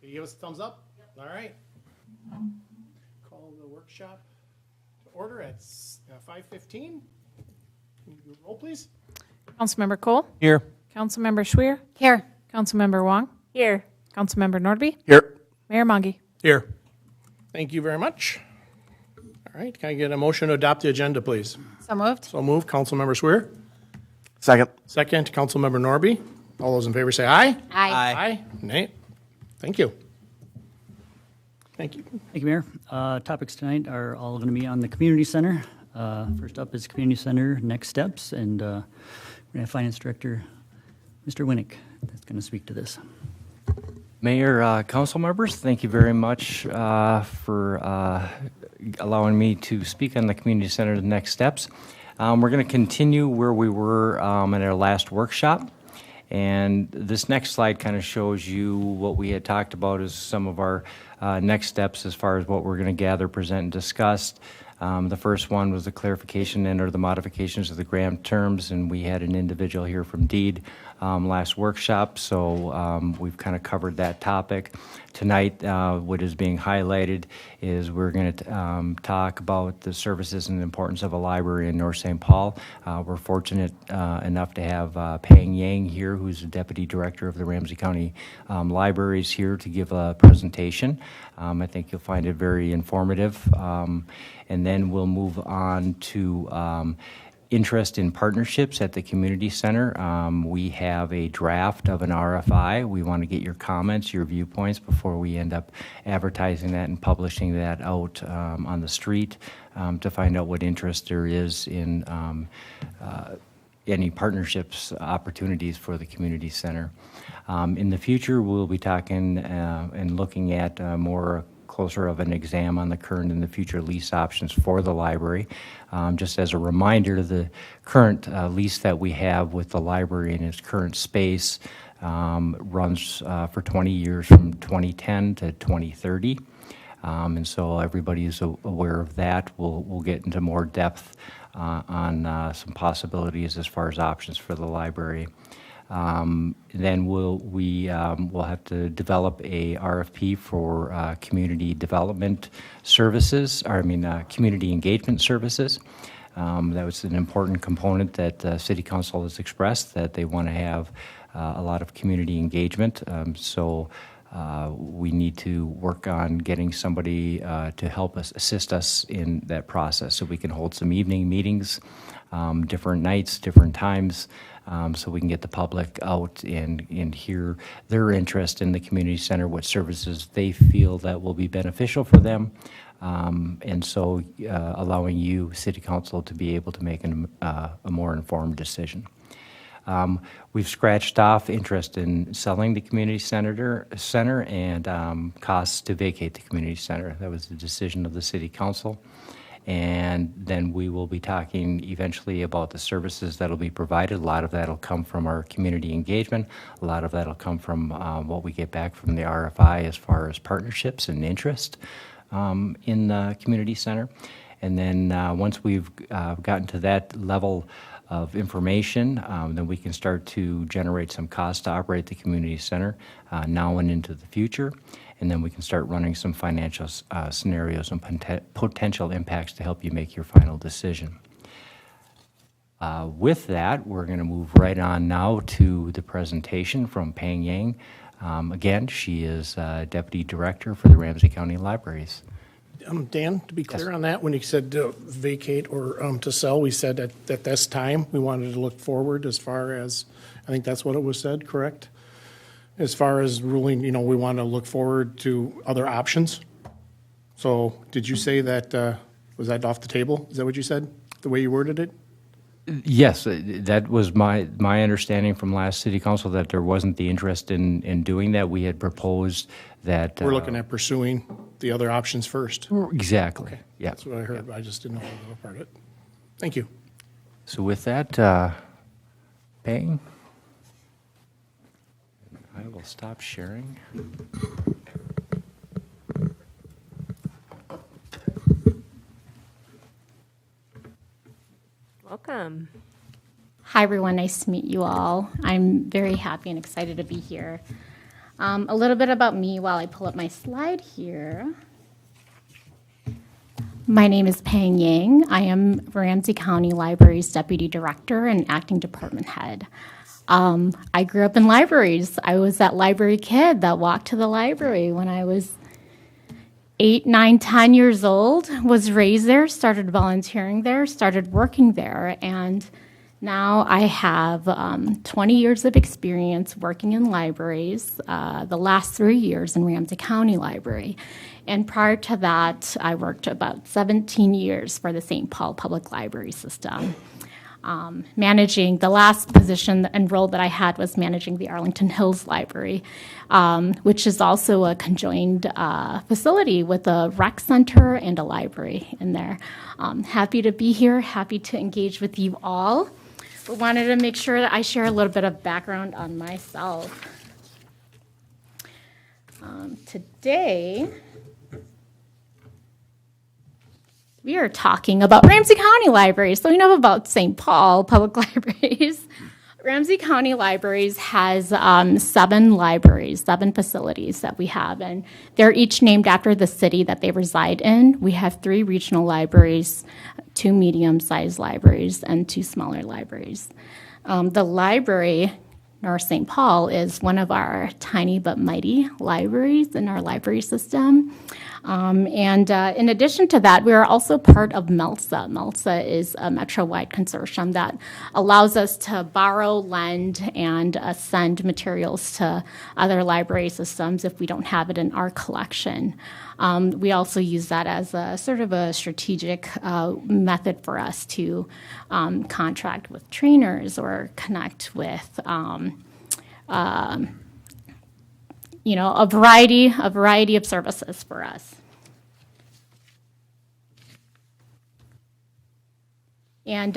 You give us a thumbs up? All right. Call the workshop to order at 5:15. Can you do a roll, please? Councilmember Cole? Here. Councilmember Schwer? Here. Councilmember Wong? Here. Councilmember Nordby? Here. Mayor Monge? Here. Thank you very much. All right, can I get a motion to adopt the agenda, please? So moved. So move, Councilmember Swear. Second. Second, Councilmember Norby. All those in favor say aye. Aye. Aye. Nay. Thank you. Thank you. Thank you, Mayor. Topics tonight are all going to be on the community center. First up is community center next steps, and we're going to have Finance Director Mr. Winnick that's going to speak to this. Mayor, council members, thank you very much for allowing me to speak on the community center the next steps. We're going to continue where we were in our last workshop. And this next slide kind of shows you what we had talked about as some of our next steps as far as what we're going to gather, present, and discuss. The first one was the clarification and or the modifications of the grant terms, and we had an individual here from DEED last workshop, so we've kind of covered that topic. Tonight, what is being highlighted is we're going to talk about the services and the importance of a library in North St. Paul. We're fortunate enough to have Pang Yang here, who's the Deputy Director of the Ramsey County Libraries, here to give a presentation. I think you'll find it very informative. And then we'll move on to interest in partnerships at the community center. We have a draft of an RFI. We want to get your comments, your viewpoints before we end up advertising that and publishing that out on the street to find out what interest there is in any partnerships opportunities for the community center. In the future, we'll be talking and looking at more closer of an exam on the current and the future lease options for the library. Just as a reminder, the current lease that we have with the library in its current space runs for 20 years from 2010 to 2030. And so everybody is aware of that. We'll get into more depth on some possibilities as far as options for the library. Then we'll have to develop a RFP for community development services, community engagement services. That was an important component that City Council has expressed, that they want to have a lot of community engagement. So we need to work on getting somebody to help us, assist us in that process, so we can hold some evening meetings, different nights, different times, so we can get the public out and hear their interest in the community center, what services they feel that will be beneficial for them, and so allowing you, City Council, to be able to make a more informed decision. We've scratched off interest in selling the community center and costs to vacate the community center. That was the decision of the City Council. And then we will be talking eventually about the services that will be provided. A lot of that will come from our community engagement. A lot of that will come from what we get back from the RFI as far as partnerships and interest in the community center. And then once we've gotten to that level of information, then we can start to generate some costs to operate the community center now and into the future. And then we can start running some financial scenarios and potential impacts to help you make your final decision. With that, we're going to move right on now to the presentation from Pang Yang. Again, she is Deputy Director for the Ramsey County Libraries. Dan, to be clear on that, when you said vacate or to sell, we said at this time we wanted to look forward as far as, I think that's what it was said, correct? As far as ruling, we want to look forward to other options. So did you say that, was that off the table? Is that what you said, the way you worded it? Yes, that was my understanding from last City Council, that there wasn't the interest in doing that. We had proposed that. We're looking at pursuing the other options first. Exactly. Okay. Yeah. That's what I heard. I just didn't know the other part of it. Thank you. So with that, Pang, I will stop sharing. Welcome. Hi, everyone. Nice to meet you all. I'm very happy and excited to be here. A little bit about me while I pull up my slide here. My name is Pang Yang. I am Ramsey County Library's Deputy Director and Acting Department Head. I grew up in libraries. I was that library kid that walked to the library when I was 8, 9, 10 years old, was raised there, started volunteering there, started working there, and now I have 20 years of experience working in libraries, the last 3 years in Ramsey County Library. And prior to that, I worked about 17 years for the St. Paul Public Library System. Managing the last position and role that I had was managing the Arlington Hills Library, which is also a conjoined facility with a rec center and a library in there. Happy to be here, happy to engage with you all. But wanted to make sure that I share a little bit of background on myself. Today, we are talking about Ramsey County Libraries. So we know about St. Paul Public Libraries. Ramsey County Libraries has 7 libraries, 7 facilities that we have, and they're each named after the city that they reside in. We have 3 regional libraries, 2 medium-sized libraries, and 2 smaller libraries. The library, North St. Paul, is one of our tiny but mighty libraries in our library system. And in addition to that, we are also part of MELSA. MELSA is a metro-wide consortium that allows us to borrow, lend, and send materials to other library systems if we don't have it in our collection. We also use that as a sort of a strategic method for us to contract with trainers or connect with a variety of services for us. And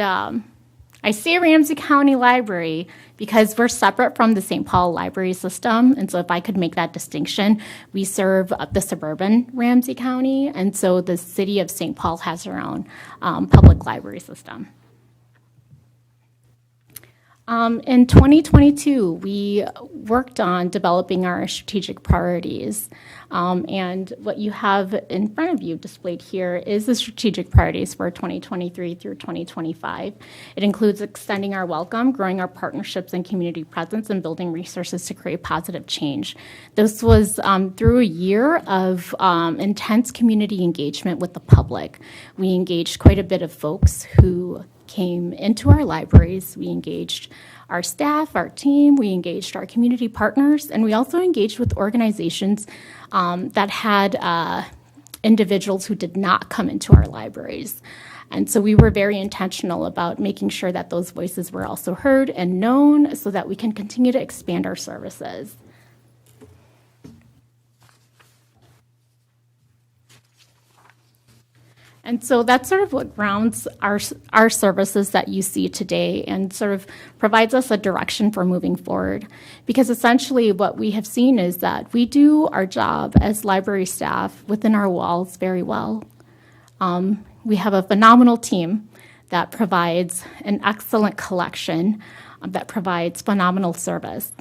I say Ramsey County Library because we're separate from the St. Paul Library System. And so if I could make that distinction, we serve the suburban Ramsey County. And so the city of St. Paul has their own public library system. In 2022, we worked on developing our strategic priorities. And what you have in front of you displayed here is the strategic priorities for 2023 through 2025. It includes extending our welcome, growing our partnerships and community presence, and building resources to create positive change. This was through a year of intense community engagement with the public. We engaged quite a bit of folks who came into our libraries. We engaged our staff, our team, we engaged our community partners, and we also engaged with organizations that had individuals who did not come into our libraries. And so we were very intentional about making sure that those voices were also heard and known so that we can continue to expand our services. And so that's sort of what grounds our services that you see today and sort of provides us a direction for moving forward. Because essentially what we have seen is that we do our job as library staff within our walls very well. We have a phenomenal team that provides an excellent collection that provides phenomenal service.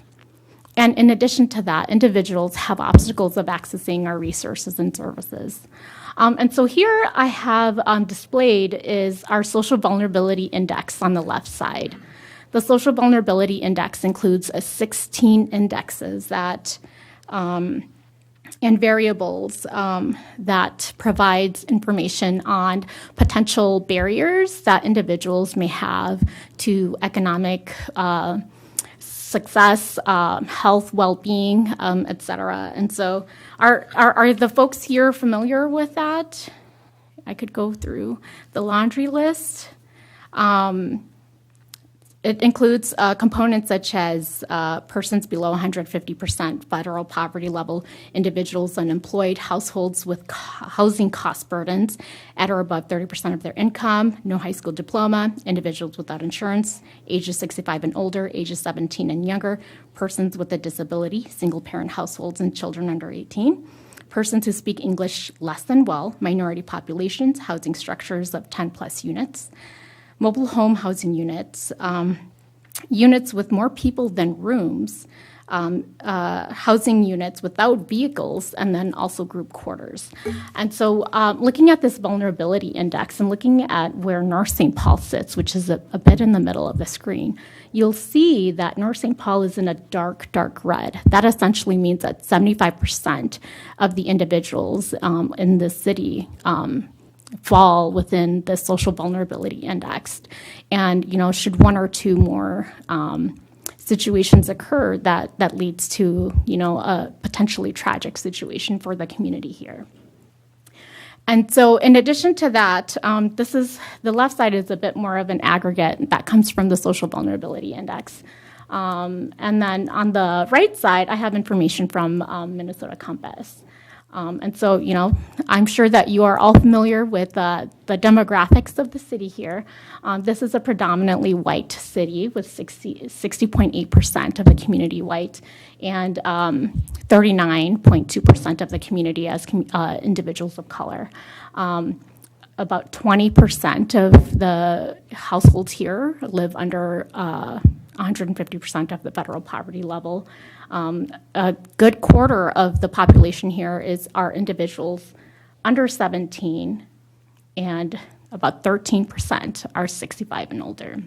And in addition to that, individuals have obstacles of accessing our resources and services. And so here I have displayed is our social vulnerability index on the left side. The social vulnerability index includes 16 indexes that and variables that provides information on potential barriers that individuals may have to economic success, health, well-being, et cetera. And so are the folks here familiar with that? I could go through the laundry list. It includes components such as persons below 150% federal poverty level, individuals unemployed, households with housing cost burdens at or above 30% of their income, no high school diploma, individuals without insurance, ages 65 and older, ages 17 and younger, persons with a disability, single-parent households, and children under 18. Persons who speak English less than well, minority populations, housing structures of 10-plus units, mobile home housing units, units with more people than rooms, housing units without vehicles, and then also group quarters. And so looking at this vulnerability index and looking at where North St. Paul sits, which is a bit in the middle of the screen, you'll see that North St. Paul is in a dark red. That essentially means that 75% of the individuals in the city fall within the social vulnerability index. And, should one or two more situations occur, that leads to, a potentially tragic situation for the community here. And so in addition to that, the left side is a bit more of an aggregate that comes from the social vulnerability index. And then on the right side, I have information from Minnesota Compass. And so, I'm sure that you are all familiar with the demographics of the city here. This is a predominantly white city with 60.8% of the community white and 39.2% of the community as individuals of color. About 20% of the households here live under 150% of the federal poverty level. A good quarter of the population here are individuals under 17, and about 13% are 65 and older.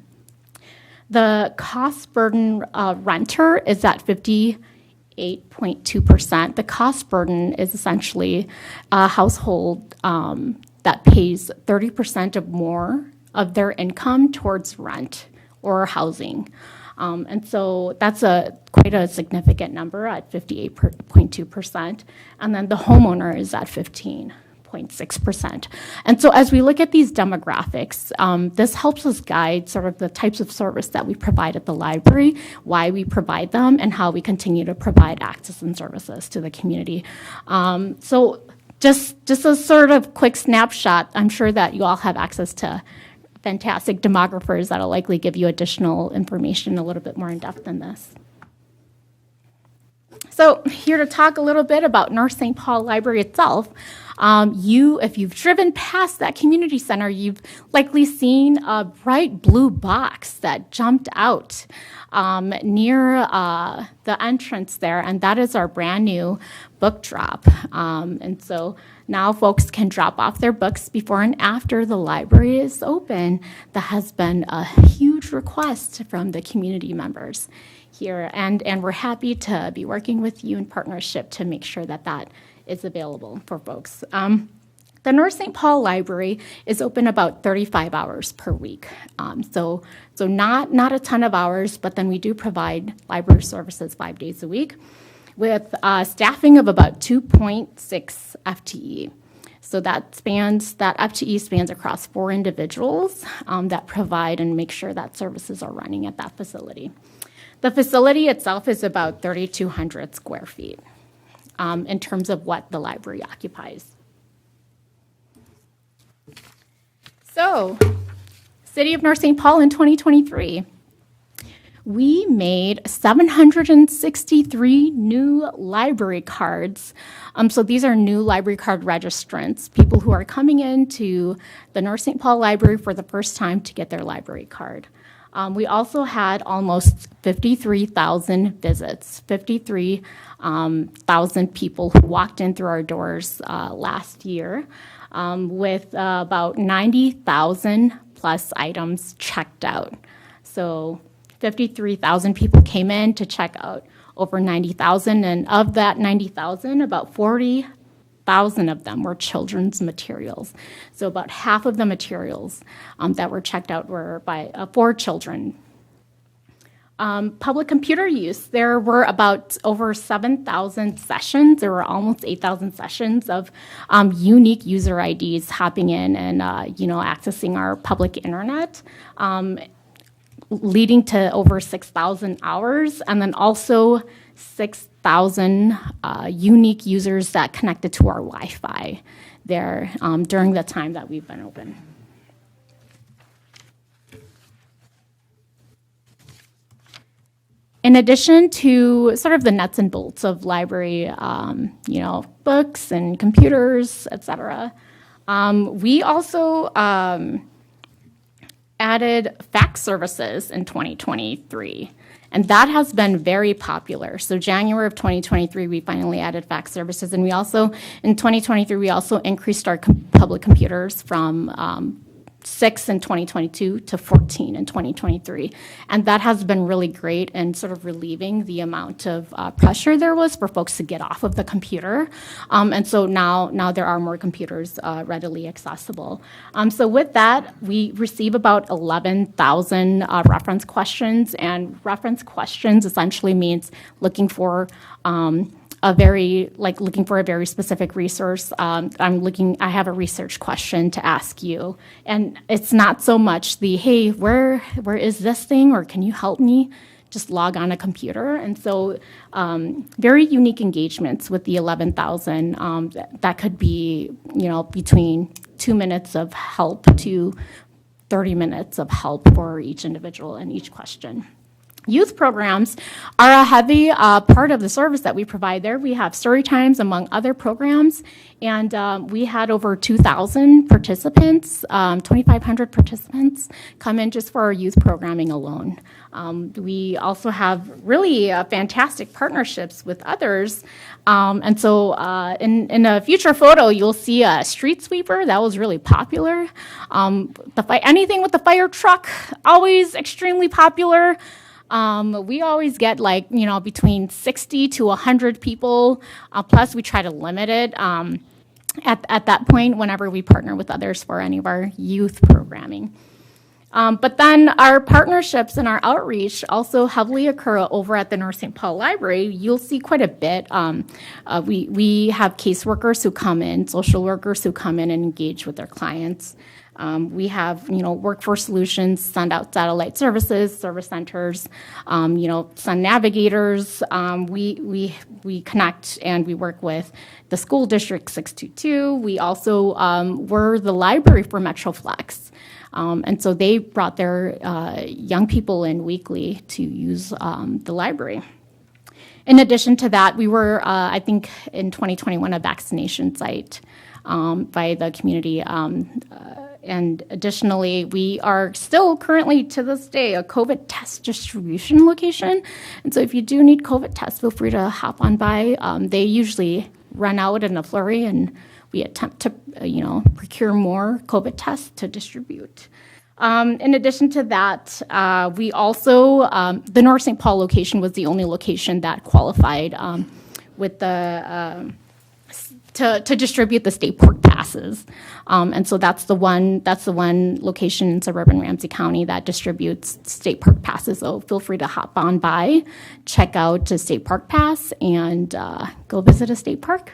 The cost burden renter is at 58.2%. The cost burden is essentially a household that pays 30% or more of their income towards rent or housing. And so that's quite a significant number at 58.2%. And then the homeowner is at 15.6%. And so as we look at these demographics, this helps us guide sort of the types of service that we provide at the library, why we provide them, and how we continue to provide access and services to the community. So just a sort of quick snapshot, I'm sure that you all have access to fantastic demographers that'll likely give you additional information a little bit more in depth than this. So here to talk a little bit about North St. Paul Library itself. If you've driven past that community center, you've likely seen a bright blue box that jumped out near the entrance there, and that is our brand new book drop. And so now folks can drop off their books before and after the library is open. That has been a huge request from the community members here, and we're happy to be working with you in partnership to make sure that is available for folks. The North St. Paul Library is open about 35 hours per week. So not a ton of hours, but then we do provide library services 5 days a week with staffing of about 2.6 FTE. So that FTE spans across 4 individuals that provide and make sure that services are running at that facility. The facility itself is about 3,200 square feet in terms of what the library occupies. So, City of North St. Paul in 2023. We made 763 new library cards. So these are new library card registrants, people who are coming into the North St. Paul Library for the first time to get their library card. We also had almost 53,000 visits, 53,000 people who walked in through our doors last year, with about 90,000 plus items checked out. So 53,000 people came in to check out over 90,000, and of that 90,000, about 40,000 of them were children's materials. So about half of the materials that were checked out were for children. Public computer use, there were about over 7,000 sessions. There were almost 8,000 sessions of unique user IDs hopping in and accessing our public internet, leading to over 6,000 hours, and then also 6,000 unique users that connected to our Wi-Fi there during the time that we've been open. In addition to sort of the nuts and bolts of library, books and computers, et cetera, we also added fax services in 2023. And that has been very popular. So January of 2023, we finally added fax services. And we also, in 2023, we also increased our public computers from 6 in 2022 to 14 in 2023. And that has been really great in sort of relieving the amount of pressure there was for folks to get off of the computer. And so now there are more computers readily accessible. So with that, we receive about 11,000 reference questions. And reference questions essentially means looking for looking for a very specific resource. I have a research question to ask you. And it's not so much the, hey, where is this thing, or can you help me? Just log on a computer. And so very unique engagements with the 11,000. That could be, between 2 minutes of help to 30 minutes of help for each individual and each question. Youth programs are a heavy part of the service that we provide there. We have story times among other programs, and we had over 2,000 participants, 2,500 participants come in just for our youth programming alone. We also have really fantastic partnerships with others. And so in a future photo, you'll see a street sweeper. That was really popular. Anything with the fire truck, always extremely popular. We always get between 60 to 100 people. Plus, we try to limit it at that point whenever we partner with others for any of our youth programming. But then our partnerships and our outreach also heavily occur over at the North St. Paul Library. You'll see quite a bit. We have caseworkers who come in, social workers who come in and engage with their clients. We have, workforce solutions, send out satellite services, service centers, send navigators. We connect and we work with the school district 622. We also were the library for MetroFlex. And so they brought their young people in weekly to use the library. In addition to that, we were, I think, in 2021, a vaccination site by the community. And additionally, we are still currently, to this day, a COVID test distribution location. And so if you do need COVID tests, feel free to hop on by. They usually run out in a flurry, and we attempt to, procure more COVID tests to distribute. In addition to that, we also, the North St. Paul location was the only location that qualified with the to distribute the state park passes. And so that's the one location in suburban Ramsey County that distributes state park passes. So feel free to hop on by, check out a state park pass, and go visit a state park.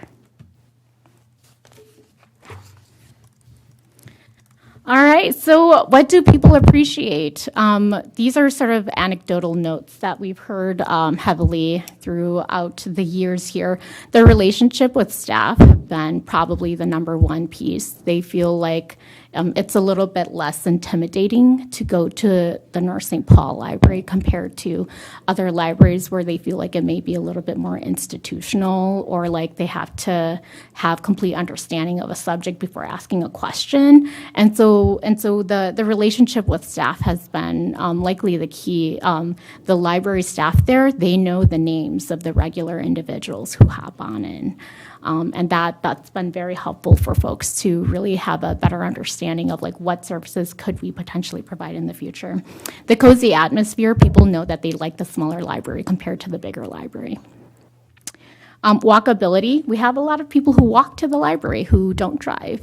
All right, so what do people appreciate? These are sort of anecdotal notes that we've heard heavily throughout the years here. The relationship with staff have been probably the number one piece. They feel like it's a little bit less intimidating to go to the North St. Paul Library compared to other libraries where they feel like it may be a little bit more institutional, or like they have to have complete understanding of a subject before asking a question. And so the relationship with staff has been likely the key. The library staff there, they know the names of the regular individuals who hop on in. And that's been very helpful for folks to really have a better understanding of what services could we potentially provide in the future. The cozy atmosphere, people know that they like the smaller library compared to the bigger library. Walkability, we have a lot of people who walk to the library who don't drive.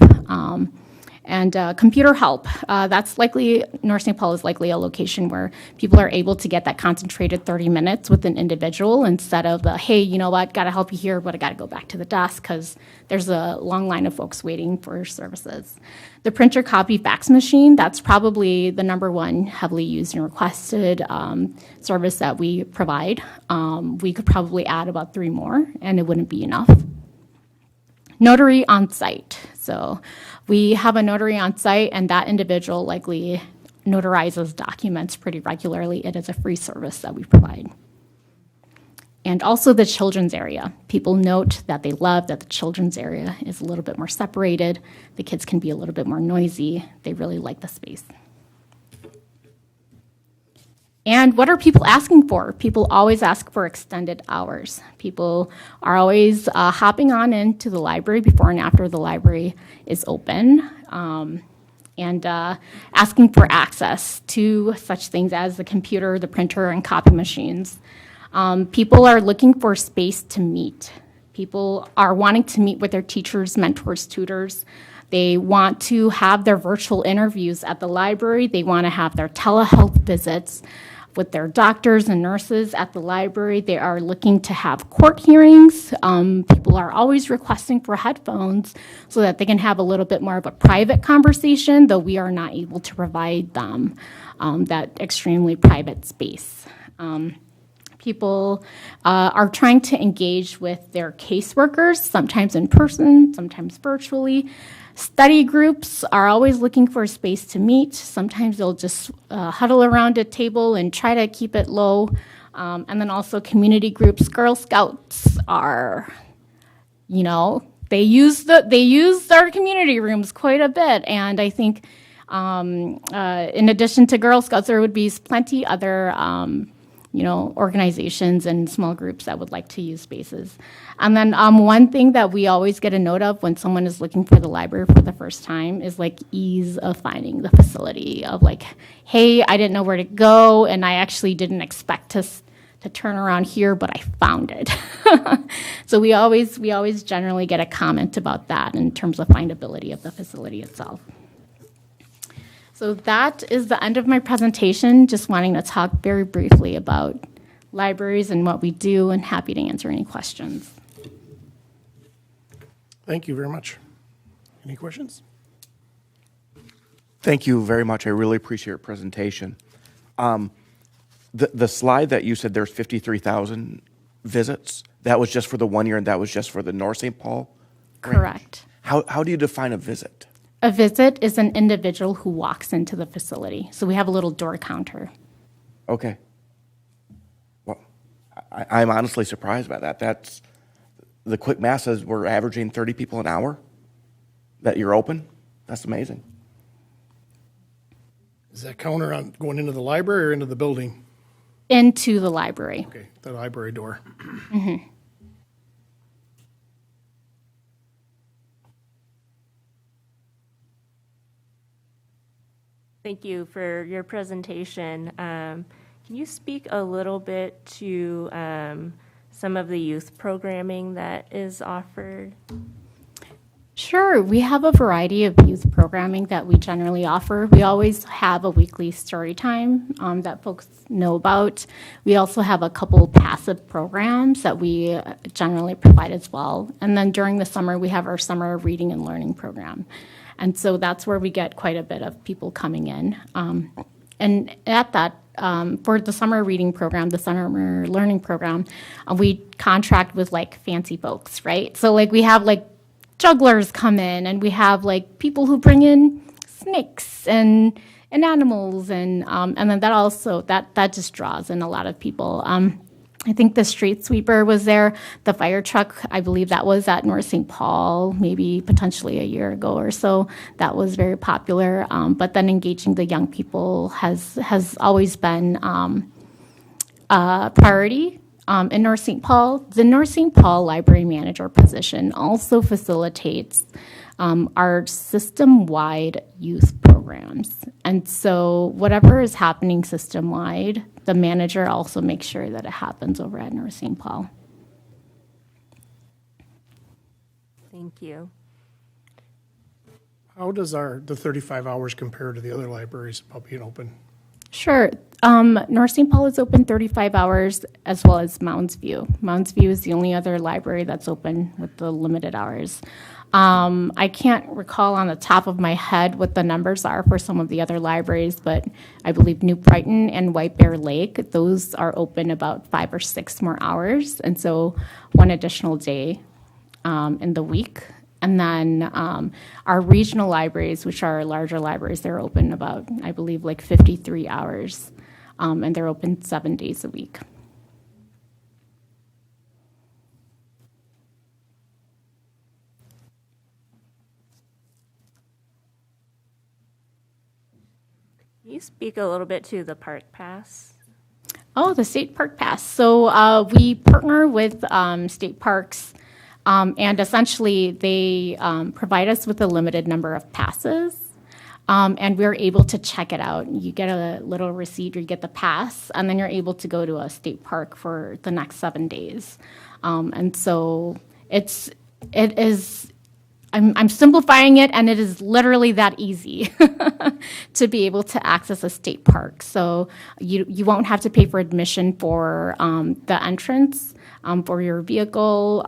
And computer help, that's likely, North St. Paul is likely a location where people are able to get that concentrated 30 minutes with an individual instead of the, hey, you know what, gotta help you here, but I gotta go back to the desk because there's a long line of folks waiting for services. The printer copy fax machine, that's probably the number one heavily used and requested service that we provide. We could probably add about 3 more and it wouldn't be enough. Notary on site. So we have a notary on site, and that individual likely notarizes documents pretty regularly. It is a free service that we provide. And also the children's area. People note that they love that the children's area is a little bit more separated. The kids can be a little bit more noisy. They really like the space. And what are people asking for? People always ask for extended hours. People are always hopping on into the library before and after the library is open, and asking for access to such things as the computer, the printer, and copy machines. People are looking for space to meet. People are wanting to meet with their teachers, mentors, tutors. They want to have their virtual interviews at the library. They want to have their telehealth visits with their doctors and nurses at the library. They are looking to have court hearings. People are always requesting for headphones so that they can have a little bit more of a private conversation, though we are not able to provide them that extremely private space. People are trying to engage with their caseworkers, sometimes in person, sometimes virtually. Study groups are always looking for a space to meet. Sometimes they'll just huddle around a table and try to keep it low. And then also community groups. Girl Scouts are, they use our community rooms quite a bit. And I think in addition to Girl Scouts, there would be plenty other organizations and small groups that would like to use spaces. And then one thing that we always get a note of when someone is looking for the library for the first time is like ease of finding the facility, of like, hey, I didn't know where to go, and I actually didn't expect to turn around here, but I found it. So we always generally get a comment about that in terms of findability of the facility itself. So that is the end of my presentation, just wanting to talk very briefly about libraries and what we do, and happy to answer any questions. Thank you very much. Any questions? Thank you very much. I really appreciate your presentation. The slide that you said there's 53,000 visits, that was just for the 1 year, and that was just for the North St. Paul branch? Correct. How do you define a visit? A visit is an individual who walks into the facility. So we have a little door counter. Okay. Well, I'm honestly surprised by that. That's the quick math says we're averaging 30 people an hour that you're open. That's amazing. Is that counter on going into the library or into the building? Into the library. Okay, the library door. Thank you for your presentation. Can you speak a little bit to some of the youth programming that is offered? Sure. We have a variety of youth programming that we generally offer. We always have a weekly story time that folks know about. We also have a couple passive programs that we generally provide as well. And then during the summer, we have our summer reading and learning program. And so that's where we get quite a bit of people coming in. And at that, for the summer reading program, the summer learning program, we contract with like fancy folks, right? So like we have like jugglers come in, and we have like people who bring in snakes and animals, and then that also that just draws in a lot of people. I think the street sweeper was there. The fire truck, I believe that was at North St. Paul, maybe potentially a year ago or so. That was very popular. But then engaging the young people has always been a priority. In North St. Paul, the North St. Paul library manager position also facilitates our system-wide youth programs. And so whatever is happening system-wide, the manager also makes sure that it happens over at North St. Paul. Thank you. How does the 35 hours compare to the other libraries about being open? Sure. North St. Paul is open 35 hours, as well as Mounds View. Mounds View is the only other library that's open with the limited hours. I can't recall on the top of my head what the numbers are for some of the other libraries, but I believe New Brighton and White Bear Lake, those are open about 5 or 6 more hours, and so one additional day in the week. And then our regional libraries, which are larger libraries, they're open about, I believe, like 53 hours, and they're open 7 days a week. Can you speak a little bit to the Park Pass Oh, the state park pass. So we partner with state parks, and essentially they provide us with a limited number of passes, and we're able to check it out. You get a little receipt, or you get the pass, and then you're able to go to a state park for the next 7 days. And so it is. I'm simplifying it, and it is literally that easy to be able to access a state park. So you won't have to pay for admission for the entrance for your vehicle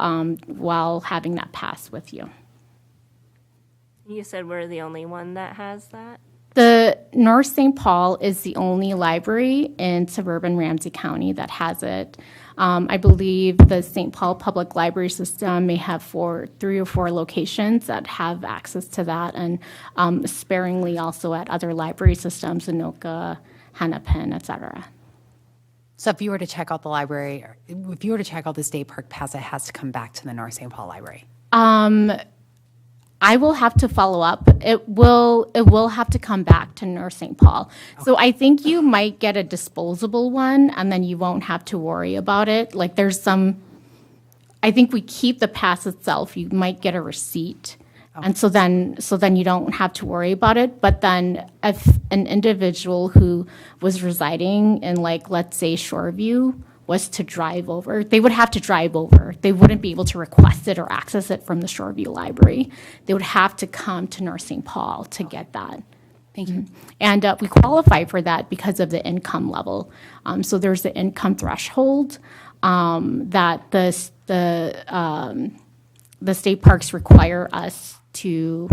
while having that pass with you. You said we're the only one that has that? The North St. Paul is the only library in suburban Ramsey County that has it. I believe the St. Paul Public Library System may have 3 or 4 locations that have access to that, and sparingly also at other library systems, Anoka, Hennepin, et cetera. So if you were to check out the library, if you were to check out the state park pass, it has to come back to the North St. Paul Library. I will have to follow up. It will have to come back to North St. Paul. Okay. So I think you might get a disposable one, and then you won't have to worry about it. Like I think we keep the pass itself. You might get a receipt. Okay. And so then you don't have to worry about it. But then if an individual who was residing in, like, let's say Shoreview was to drive over, they would have to drive over. They wouldn't be able to request it or access it from the Shoreview Library. They would have to come to North St. Paul to get that. Thank you. And we qualify for that because of the income level. So there's the income threshold that the state parks require us to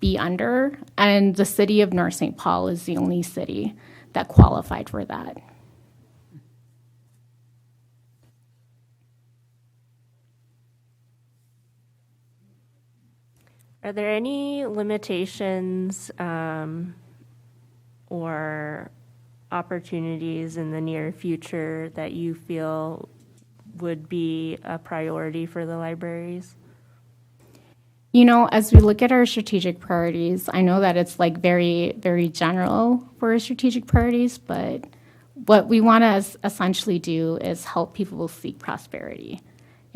be under, and the city of North St. Paul is the only city that qualified for that. Are there any limitations or opportunities in the near future that you feel would be a priority for the libraries? You know, as we look at our strategic priorities, I know that it's like very, very general for our strategic priorities, but what we want to essentially do is help people seek prosperity.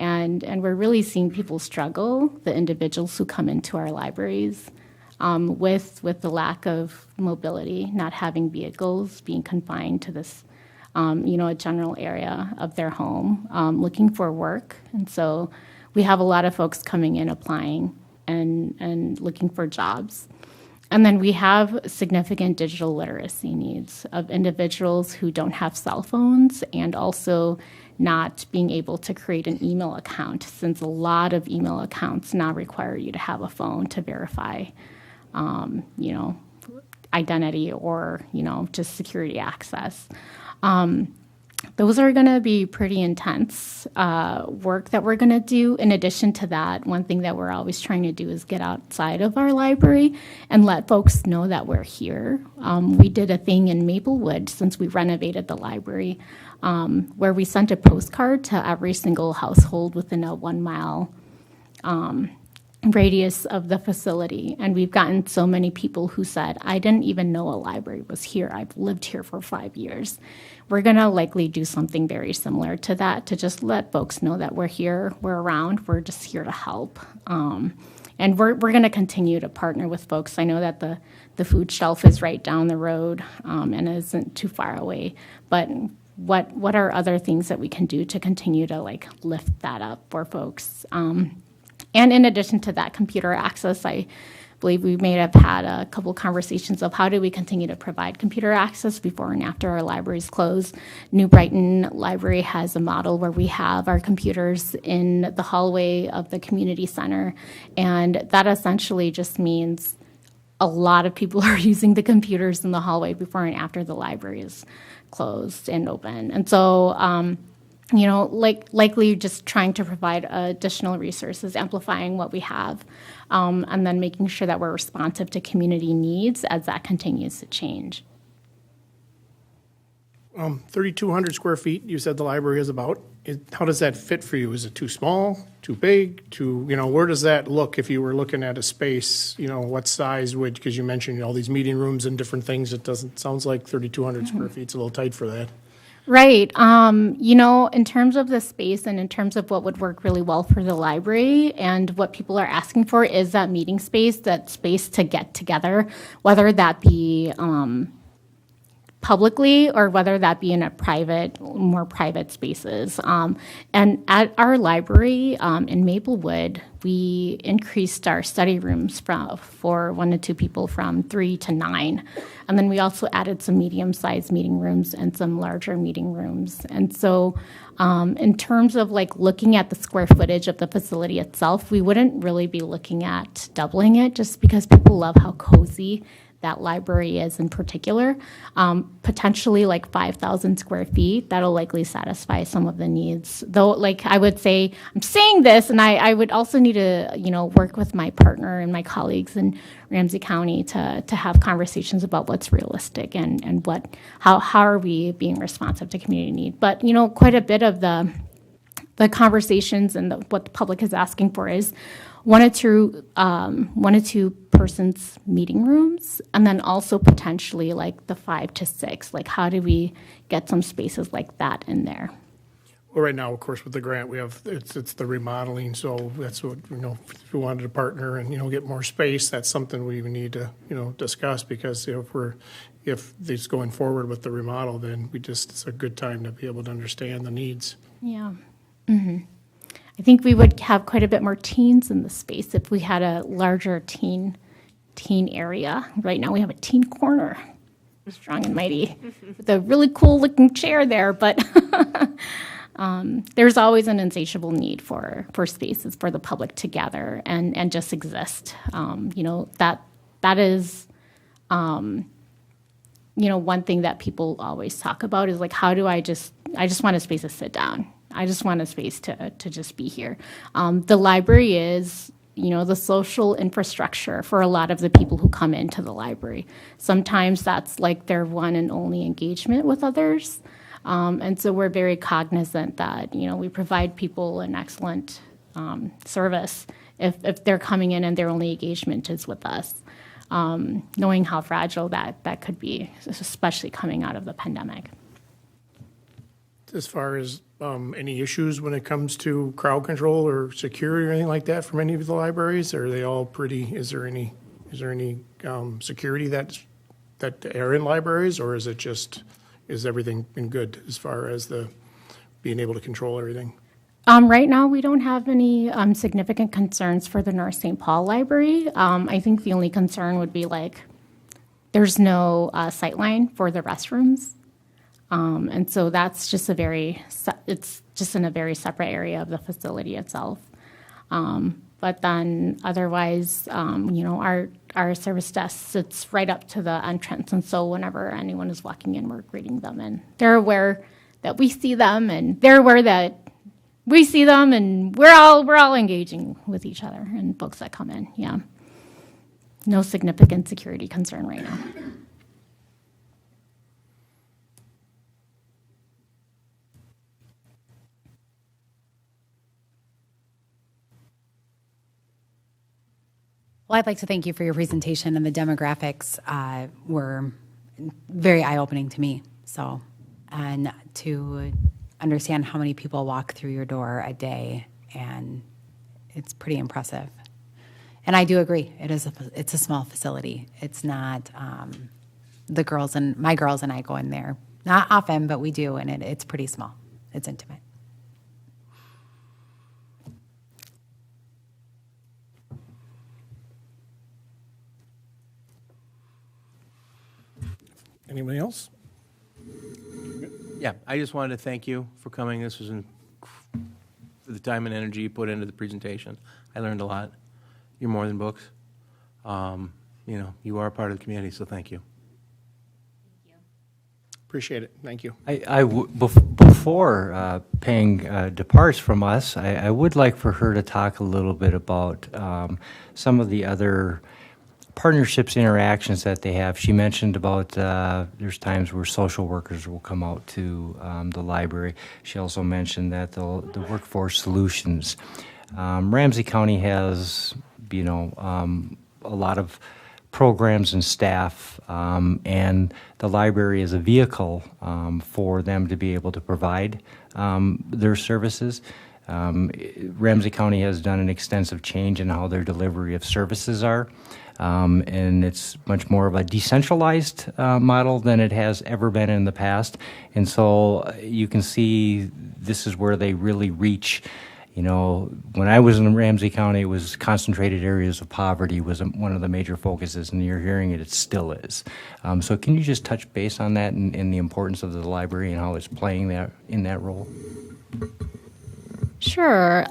And we're really seeing people struggle, the individuals who come into our libraries, with the lack of mobility, not having vehicles, being confined to this, a general area of their home, looking for work. And so we have a lot of folks coming in, applying and looking for jobs. And then we have significant digital literacy needs of individuals who don't have cell phones, and also not being able to create an email account, since a lot of email accounts now require you to have a phone to verify, identity or, just security access. Those are going to be pretty intense work that we're going to do. In addition to that, one thing that we're always trying to do is get outside of our library and let folks know that we're here. We did a thing in Maplewood since we renovated the library, where we sent a postcard to every single household within a 1 mile radius of the facility. And we've gotten so many people who said, I didn't even know a library was here. I've lived here for 5 years. We're going to likely do something very similar to that, to just let folks know that we're here, we're around, we're just here to help. And we're going to continue to partner with folks. I know that the food shelf is right down the road and isn't too far away. But what are other things that we can do to continue to lift that up for folks? And in addition to that, computer access, I believe we may have had a couple conversations of how do we continue to provide computer access before and after our libraries close. New Brighton Library has a model where we have our computers in the hallway of the community center, and that essentially just means a lot of people are using the computers in the hallway before and after the library is closed and open. And so, likely just trying to provide additional resources, amplifying what we have, and then making sure that we're responsive to community needs as that continues to change. 3,200 square feet, you said the library is about. How does that fit for you? Is it too small, too big, where does that look if you were looking at a space, what size would, because you mentioned all these meeting rooms and different things, sounds like 3,200 square feet's a little tight for that. Right. In terms of the space and in terms of what would work really well for the library and what people are asking for is that meeting space, that space to get together, whether that be publicly or whether that be in a more private spaces. And at our library in Maplewood, we increased our study rooms for 1 to 2 people from 3 to 9. And then we also added some medium-sized meeting rooms and some larger meeting rooms. And so in terms of like looking at the square footage of the facility itself, we wouldn't really be looking at doubling it just because people love how cozy that library is in particular. Potentially like 5,000 square feet, that'll likely satisfy some of the needs. Though, like I would say, I'm saying this, and I would also need to, work with my partner and my colleagues in Ramsey County to have conversations about what's realistic and how are we being responsive to community need. But, quite a bit of the conversations and what the public is asking for is 1 to 2 persons meeting rooms, and then also potentially like the 5 to 6. Like, how do we get some spaces like that in there? Well, right now, of course, with the grant, we have, it's the remodeling, so that's what, if we wanted to partner and, get more space, that's something we need to, discuss, because if it's going forward with the remodel, then it's a good time to be able to understand the needs. Yeah. I think we would have quite a bit more teens in the space if we had a larger teen area. Right now we have a teen corner, strong and mighty, with a really cool looking chair there, but there's always an insatiable need for spaces for the public to gather and just exist. That is, one thing that people always talk about is like, how do I just want a space to sit down. I just want a space to just be here. The library is, the social infrastructure for a lot of the people who come into the library. Sometimes that's like their one and only engagement with others. And so we're very cognizant that, we provide people an excellent service if they're coming in and their only engagement is with us, knowing how fragile that could be, especially coming out of the pandemic. As far as any issues when it comes to crowd control or security or anything like that from any of the libraries? Are they all pretty, is there any security that are in libraries, or is everything been good as far as being able to control everything? Right now, we don't have any significant concerns for the North St. Paul Library. I think the only concern would be like, there's no sightline for the restrooms. And so that's just it's just in a very separate area of the facility itself. But then otherwise, our service desk sits right up to the entrance. And so whenever anyone is walking in, we're greeting them, and they're aware that we see them, and they're aware that we see them, and we're all engaging with each other and folks that come in. Yeah. No significant security concern right now. Well, I'd like to thank you for your presentation, and the demographics were very eye-opening to me. So, and to understand how many people walk through your door a day, and it's pretty impressive. And I do agree, it's a small facility. It's not my girls and I go in there not often, but we do, and it's pretty small. It's intimate. Anybody else? Yeah, I just wanted to thank you for coming. This was for the time and energy you put into the presentation. I learned a lot. You're more than books. You are a part of the community, so thank you. Appreciate it. Thank you. Before Peng departs from us, I would like for her to talk a little bit about some of the other partnerships, interactions that they have. She mentioned about there's times where social workers will come out to the library. She also mentioned that the workforce solutions. Ramsey County has, a lot of programs and staff, and the library is a vehicle for them to be able to provide their services. Ramsey County has done an extensive change in how their delivery of services are, and it's much more of a decentralized model than it has ever been in the past. And so you can see this is where they really reach. You know, when I was in Ramsey County, it was concentrated areas of poverty was one of the major focuses, and you're hearing it still is. So can you just touch base on that and the importance of the library and how it's playing that in that role? Sure.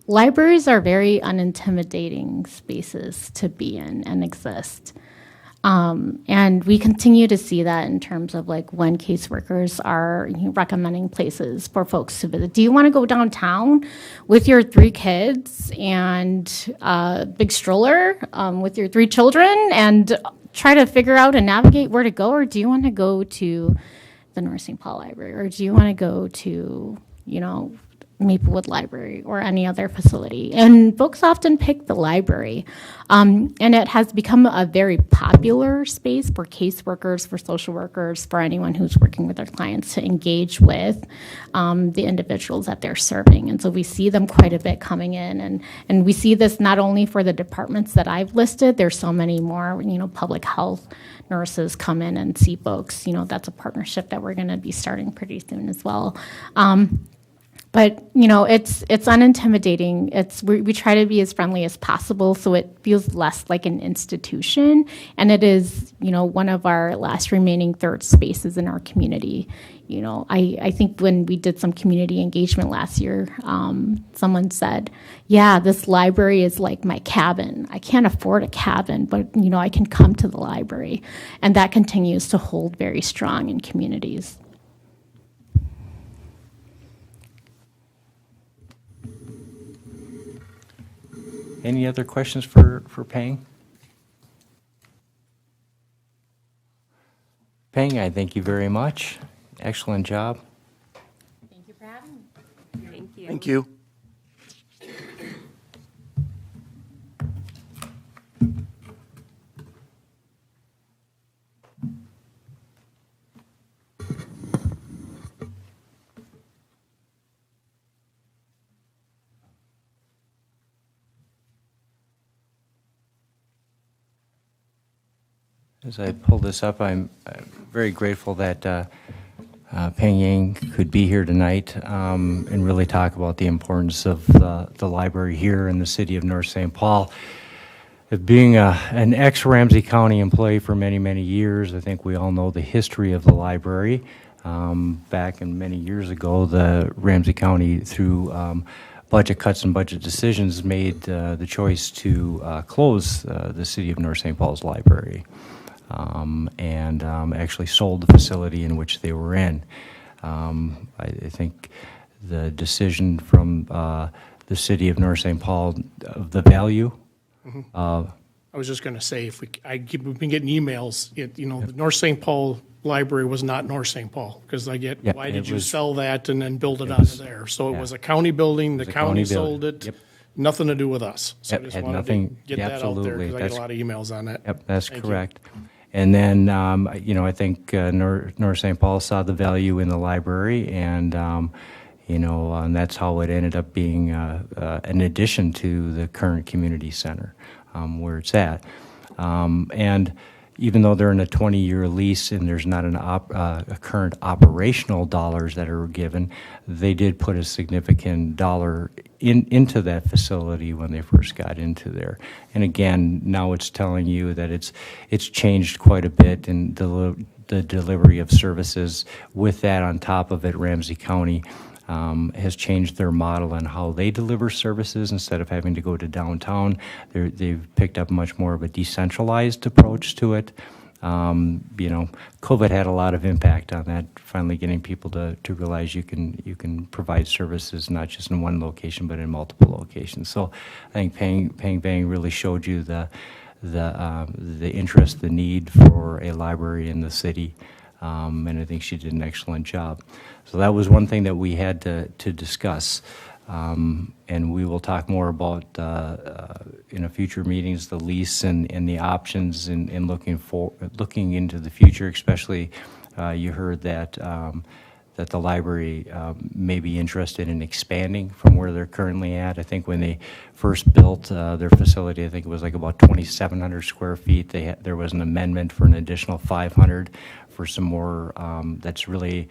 Libraries are very unintimidating spaces to be in and exist. And we continue to see that in terms of like when caseworkers are recommending places for folks to visit. Do you want to go downtown with your 3 kids and a big stroller with your 3 children and try to figure out and navigate where to go? Or do you want to go to the North St. Paul Library? Or do you want to go to, Maplewood Library or any other facility? And folks often pick the library. And it has become a very popular space for caseworkers, for social workers, for anyone who's working with their clients to engage with the individuals that they're serving. And so we see them quite a bit coming in. And we see this not only for the departments that I've listed, there's so many more, public health nurses come in and see folks. That's a partnership that we're going to be starting pretty soon as well. But it's unintimidating. We try to be as friendly as possible, so it feels less like an institution, and it is one of our last remaining third spaces in our community. I think when we did some community engagement last year, someone said, "Yeah, this library is like my cabin. I can't afford a cabin, but I can come to the library," and that continues to hold very strong in communities. Any other questions for Peng? Peng, I thank you very much. Excellent job. Thank you for having me. Thank you. Thank you. As I pull this up, I'm very grateful that Peng Yang could be here tonight and really talk about the importance of the library here in the city of North St. Paul. Being an ex-Ramsey County employee for many, many years, I think we all know the history of the library. Back in many years ago, the Ramsey County, through budget cuts and budget decisions, made the choice to close the city of North St. Paul's library. And actually sold the facility in which they were in. I think the decision from the city of North St. Paul of the value. I was just going to say, we've been getting emails, the North St. Paul Library was not North St. Paul, because I get, Yeah, why it did you was- sell that and then build it it onto was- there? So it yeah. was a county building, the was a county county sold building. it, Yep. nothing to do with us. So I Yep, just had wanted nothing- to get yeah, that out there, absolutely. because I get a That's- lot of emails on that. Yep, that's Thank you. correct. And then, I think North St. Paul saw the value in the library, and, and that's how it ended up being an addition to the current community center where it's at. And even though they're in a 20-year lease and there's not a current operational dollars that are given, they did put a significant dollar into that facility when they first got into there. And again, now it's telling you that it's changed quite a bit in the delivery of services. With that on top of it, Ramsey County has changed their model on how they deliver services. Instead of having to go to downtown, they've picked up much more of a decentralized approach to it. COVID had a lot of impact on that, finally getting people to realize you can provide services not just in one location, but in multiple locations. So I think Peng Bang really showed you the interest, the need for a library in the city. And I think she did an excellent job. So that was one thing that we had to discuss. And we will talk more about, in a future meetings, the lease and the options and looking into the future, especially you heard that that the library may be interested in expanding from where they're currently at. I think when they first built their facility, I think it was like about 2,700 square feet. There was an amendment for an additional 500 for some more that's really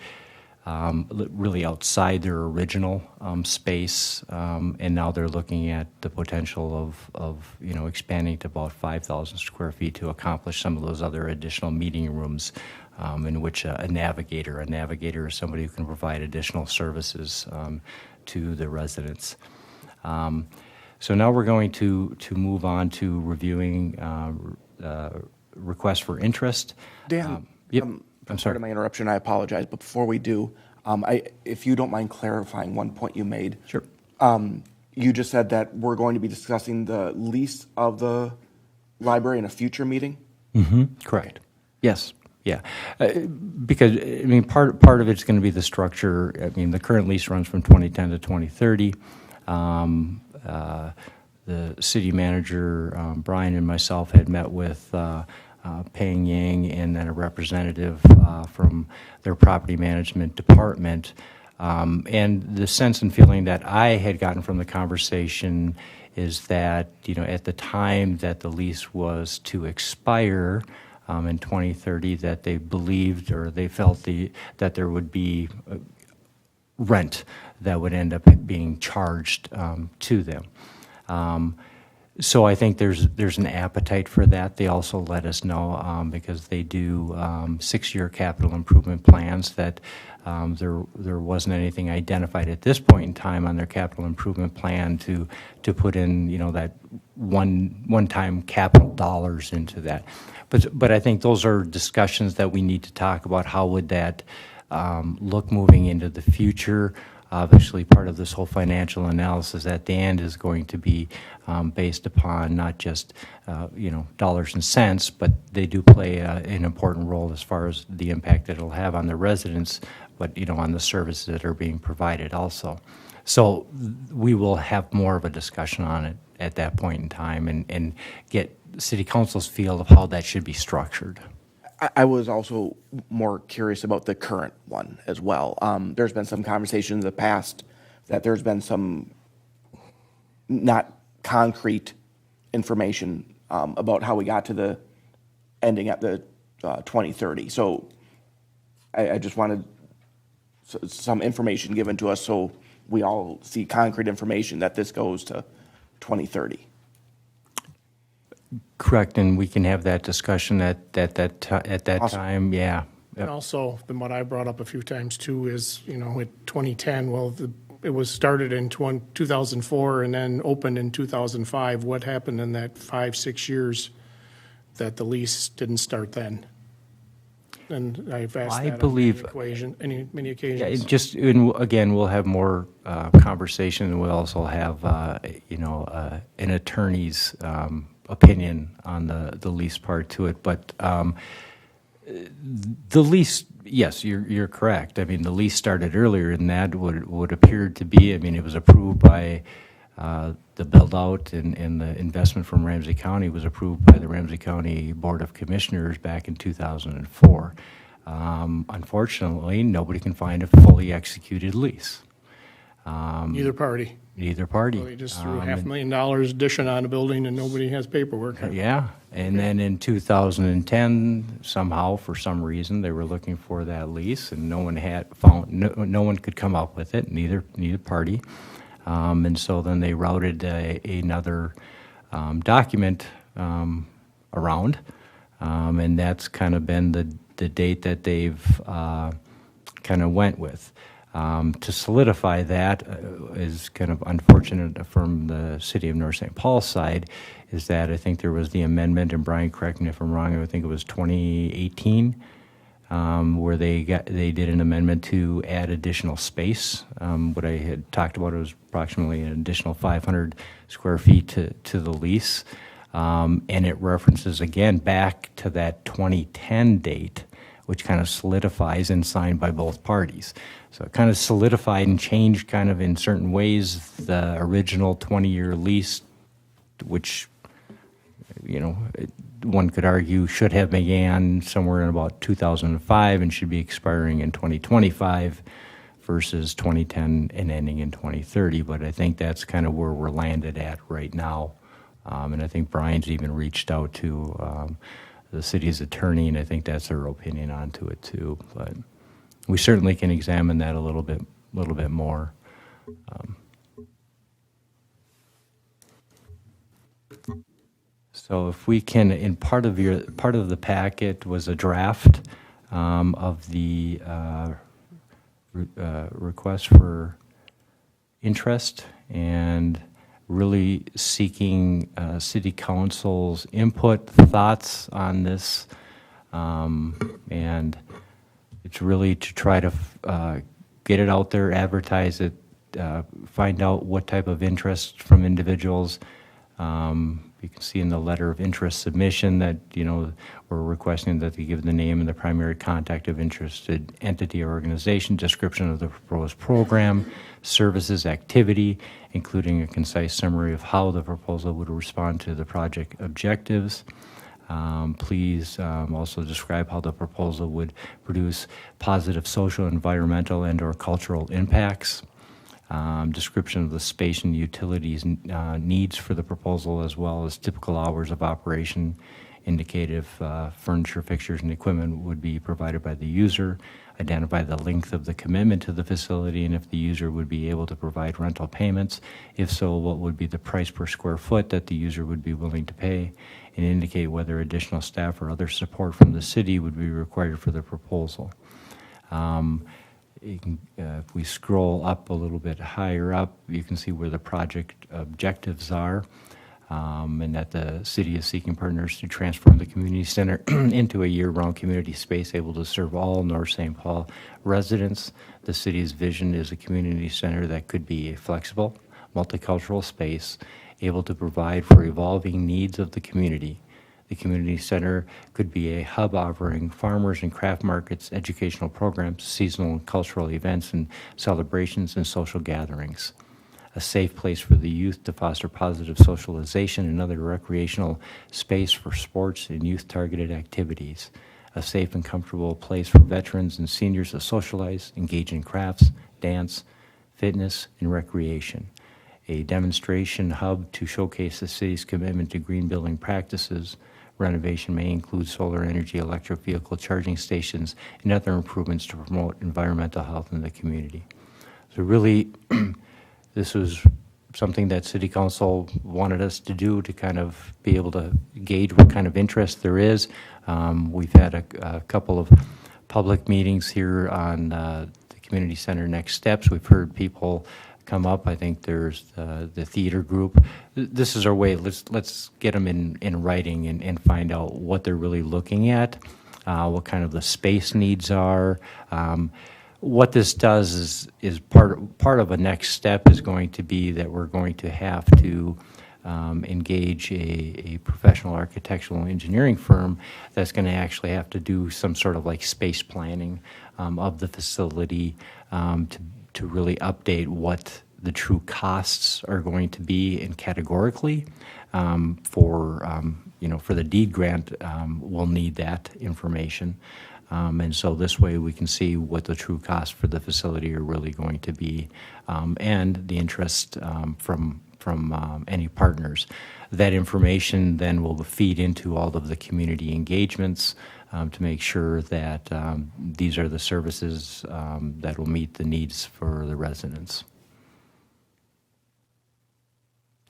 outside their original space, and now they're looking at the potential of expanding to about 5,000 square feet to accomplish some of those other additional meeting rooms, in which a navigator is somebody who can provide additional services to the residents. So now we're going to move on to reviewing requests for interest. Dan, Yep. I'm sorry to my interruption. I apologize, but before we do, if you don't mind clarifying one point you made. Sure. You just said that we're going to be discussing the lease of the library in a future meeting? Correct. Yes. Yeah. Because, I mean, part of it's going to be the structure. I mean, the current lease runs from 2010 to 2030. The city manager, Brian, and myself had met with Peng Yang and then a representative from their property management department. And the sense and feeling that I had gotten from the conversation is that, at the time that the lease was to expire in 2030, that they believed or they felt that there would be rent that would end up being charged to them. So I think there's an appetite for that. They also let us know because they do 6-year capital improvement plans that there wasn't anything identified at this point in time on their capital improvement plan to put in that one-time capital dollars into that. But I think those are discussions that we need to talk about. How would that look moving into the future? Obviously, part of this whole financial analysis at the end is going to be based upon not just dollars and cents, but they do play an important role as far as the impact that it'll have on the residents, but on the services that are being provided also. So we will have more of a discussion on it at that point in time and get City Council's feel of how that should be structured. I was also more curious about the current one as well. There's been some conversation in the past that there's been some not concrete information about how we got to the ending at the 2030. So I just wanted some information given to us so we all see concrete information that this goes to 2030. Correct, and we can have that discussion at that Awesome. time. Yeah. And also, then what I brought up a few times too is, at 2010, well, it was started in 2004 and then opened in 2005. What happened in that 5-6 years that the lease didn't start then? And I've asked I that believe- on many Yeah, occasions. again, we'll have more conversation, and we'll also have, an attorney's opinion on the lease part to it. But the lease, yes, you're correct. I mean, the lease started earlier, and that would appear to be, I mean, it was approved by the build-out and the investment from Ramsey County was approved by the Ramsey County Board of Commissioners back in 2004. Unfortunately, nobody can find a fully executed lease. Either party. Either party. They just threw $500,000 addition on a building and nobody has paperwork. Yeah, and then in 2010, somehow, for some reason, they were looking for that lease, and no one had found. No one could come up with it. Neither party, and so then they routed another document around, and that's kind of been the date that they've kind of went with. To solidify that is kind of unfortunate from the city of North St. Paul's side, is that I think there was the amendment, and Brian, correct me if I'm wrong, I think it was 2018, where they did an amendment to add additional space. What I had talked about was approximately an additional 500 square feet to the lease, and it references again back to that 2010 date, which kind of solidifies and signed by both parties. So it kind of solidified and changed kind of in certain ways the original 20-year lease, which, one could argue should have began somewhere in about 2005 and should be expiring in 2025 versus 2010 and ending in 2030. But I think that's kind of where we're landed at right now. And I think Brian's even reached out to the city's attorney, and I think that's her opinion onto it too. But we certainly can examine that a little bit more. So if we can, in part of the packet was a draft of the request for interest, and really seeking city council's input, thoughts on this, and it's really to try to get it out there, advertise it, find out what type of interest from individuals. You can see in the letter of interest submission that, we're requesting that they give the name and the primary contact of interested entity or organization, description of the proposed program, services, activity, including a concise summary of how the proposal would respond to the project objectives. Please also describe how the proposal would produce positive social, environmental, and/or cultural impacts. Description of the space and utilities needs for the proposal, as well as typical hours of operation. Indicative furniture, fixtures, and equipment would be provided by the user. Identify the length of the commitment to the facility, and if the user would be able to provide rental payments. If so, what would be the price per square foot that the user would be willing to pay, and indicate whether additional staff or other support from the city would be required for the proposal. If we scroll up a little bit higher up, you can see where the project objectives are, and that the city is seeking partners to transform the community center into a year-round community space able to serve all North St. Paul residents. The city's vision is a community center that could be a flexible, multicultural space able to provide for evolving needs of the community. The community center could be a hub offering farmers and craft markets, educational programs, seasonal and cultural events and celebrations, and social gatherings. A safe place for the youth to foster positive socialization and other recreational space for sports and youth-targeted activities. A safe and comfortable place for veterans and seniors to socialize, engage in crafts, dance, fitness, and recreation. A demonstration hub to showcase the city's commitment to green building practices. Renovation may include solar energy, electric vehicle charging stations, and other improvements to promote environmental health in the community. So really, this was something that City Council wanted us to do to kind of be able to gauge what kind of interest there is. We've had a couple of public meetings here on the community center next steps. We've heard people come up. I think there's the theater group. This is our way. Let's get them in writing and find out what they're really looking at, what kind of the space needs are. What this does is part of a next step is going to be that we're going to have to engage a professional architectural engineering firm that's going to actually have to do some sort of like space planning of the facility to really update what the true costs are going to be, and categorically for the deed grant, we'll need that information. And so this way we can see what the true costs for the facility are really going to be, and the interest from any partners. That information then will feed into all of the community engagements to make sure that these are the services that will meet the needs for the residents.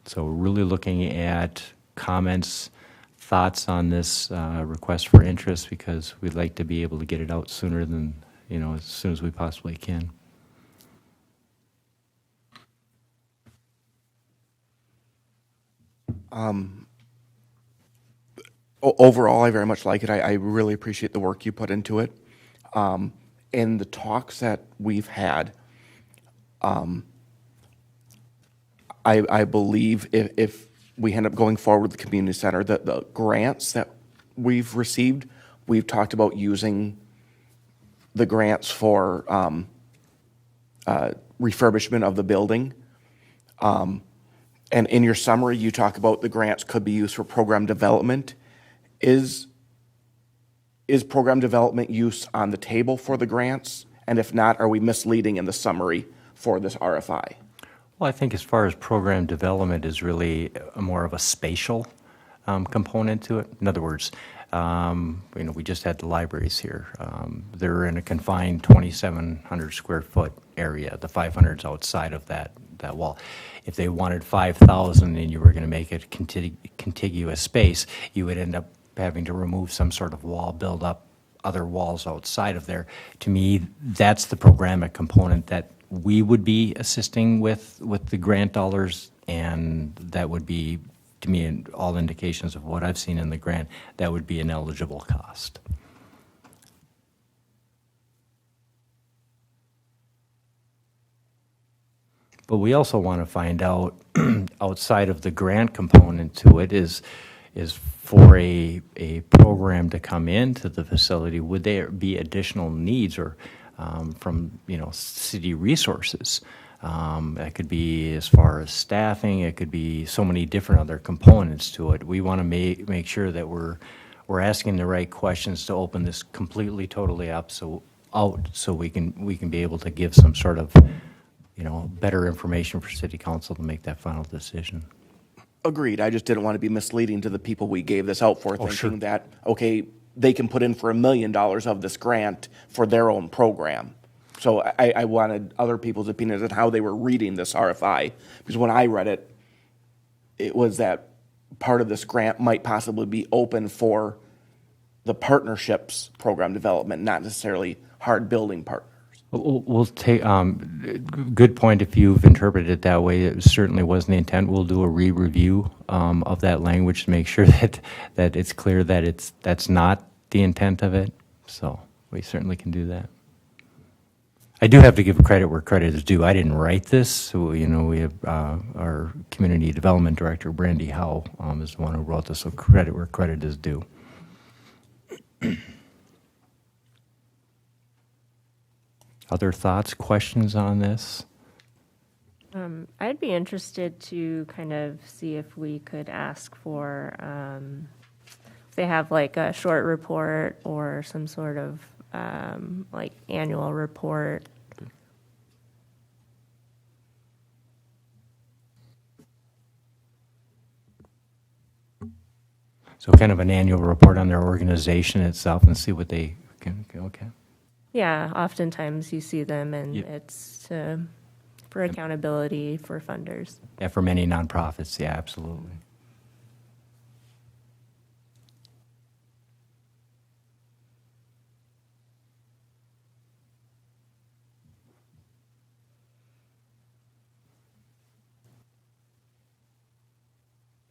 So we're really looking at comments, thoughts on this request for interest, because we'd like to be able to get it out sooner than, as soon as we possibly can. Overall, I very much like it. I really appreciate the work you put into it. In the talks that we've had, I believe if we end up going forward with the community center, the grants that we've received, we've talked about using the grants for refurbishment of the building. And in your summary, you talk about the grants could be used for program development. Is program development use on the table for the grants? And if not, are we misleading in the summary for this RFI? Well, I think as far as program development is really more of a spatial component to it. In other words, we just had the libraries here. They're in a confined 2,700 square foot area. The 500's outside of that wall. If they wanted 5,000 and you were going to make it contiguous space, you would end up having to remove some sort of wall, build up other walls outside of there. To me, that's the programmatic component that we would be assisting with the grant dollars, and that would be, to me, in all indications of what I've seen in the grant, that would be an eligible cost. But we also want to find out, outside of the grant component to it, is for a program to come into the facility, would there be additional needs or from city resources? That could be as far as staffing. It could be so many different other components to it. We want to make sure that we're asking the right questions to open this completely, totally up so we can be able to give some sort of better information for city council to make that final decision. Agreed. I just didn't want to be misleading to the people we gave this out for, thinking sure. that, okay, they can put in for $1 million of this grant for their own program. So I wanted other people's opinions on how they were reading this RFI, because when I read it, it was that part of this grant might possibly be open for the partnerships program development, not necessarily hard building partners. We'll take, good point if you've interpreted it that way. It certainly wasn't the intent. We'll do a re-review of that language to make sure that it's clear that that's not the intent of it. So we certainly can do that. I do have to give credit where credit is due. I didn't write this. So, we have our community development director, Brandy Howe, is the one who wrote this. So credit where credit is due. Other thoughts, questions on this? I'd be interested to kind of see if we could ask for, if they have like a short report or some sort of like annual report. So kind of an annual report on their organization itself and see what they can, okay. Yeah, oftentimes you see them and Yep. it's for accountability for funders. Yeah, for many nonprofits, yeah, absolutely.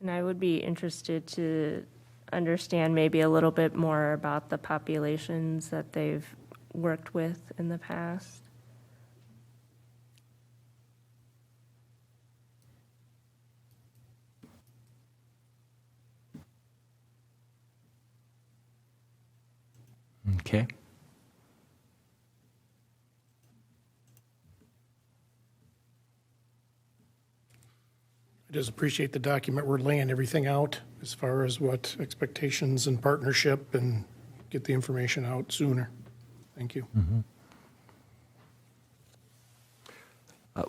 And I would be interested to understand maybe a little bit more about the populations that they've worked with in the past. Okay. I just appreciate the document. We're laying everything out as far as what expectations and partnership, and get the information out sooner. Thank you.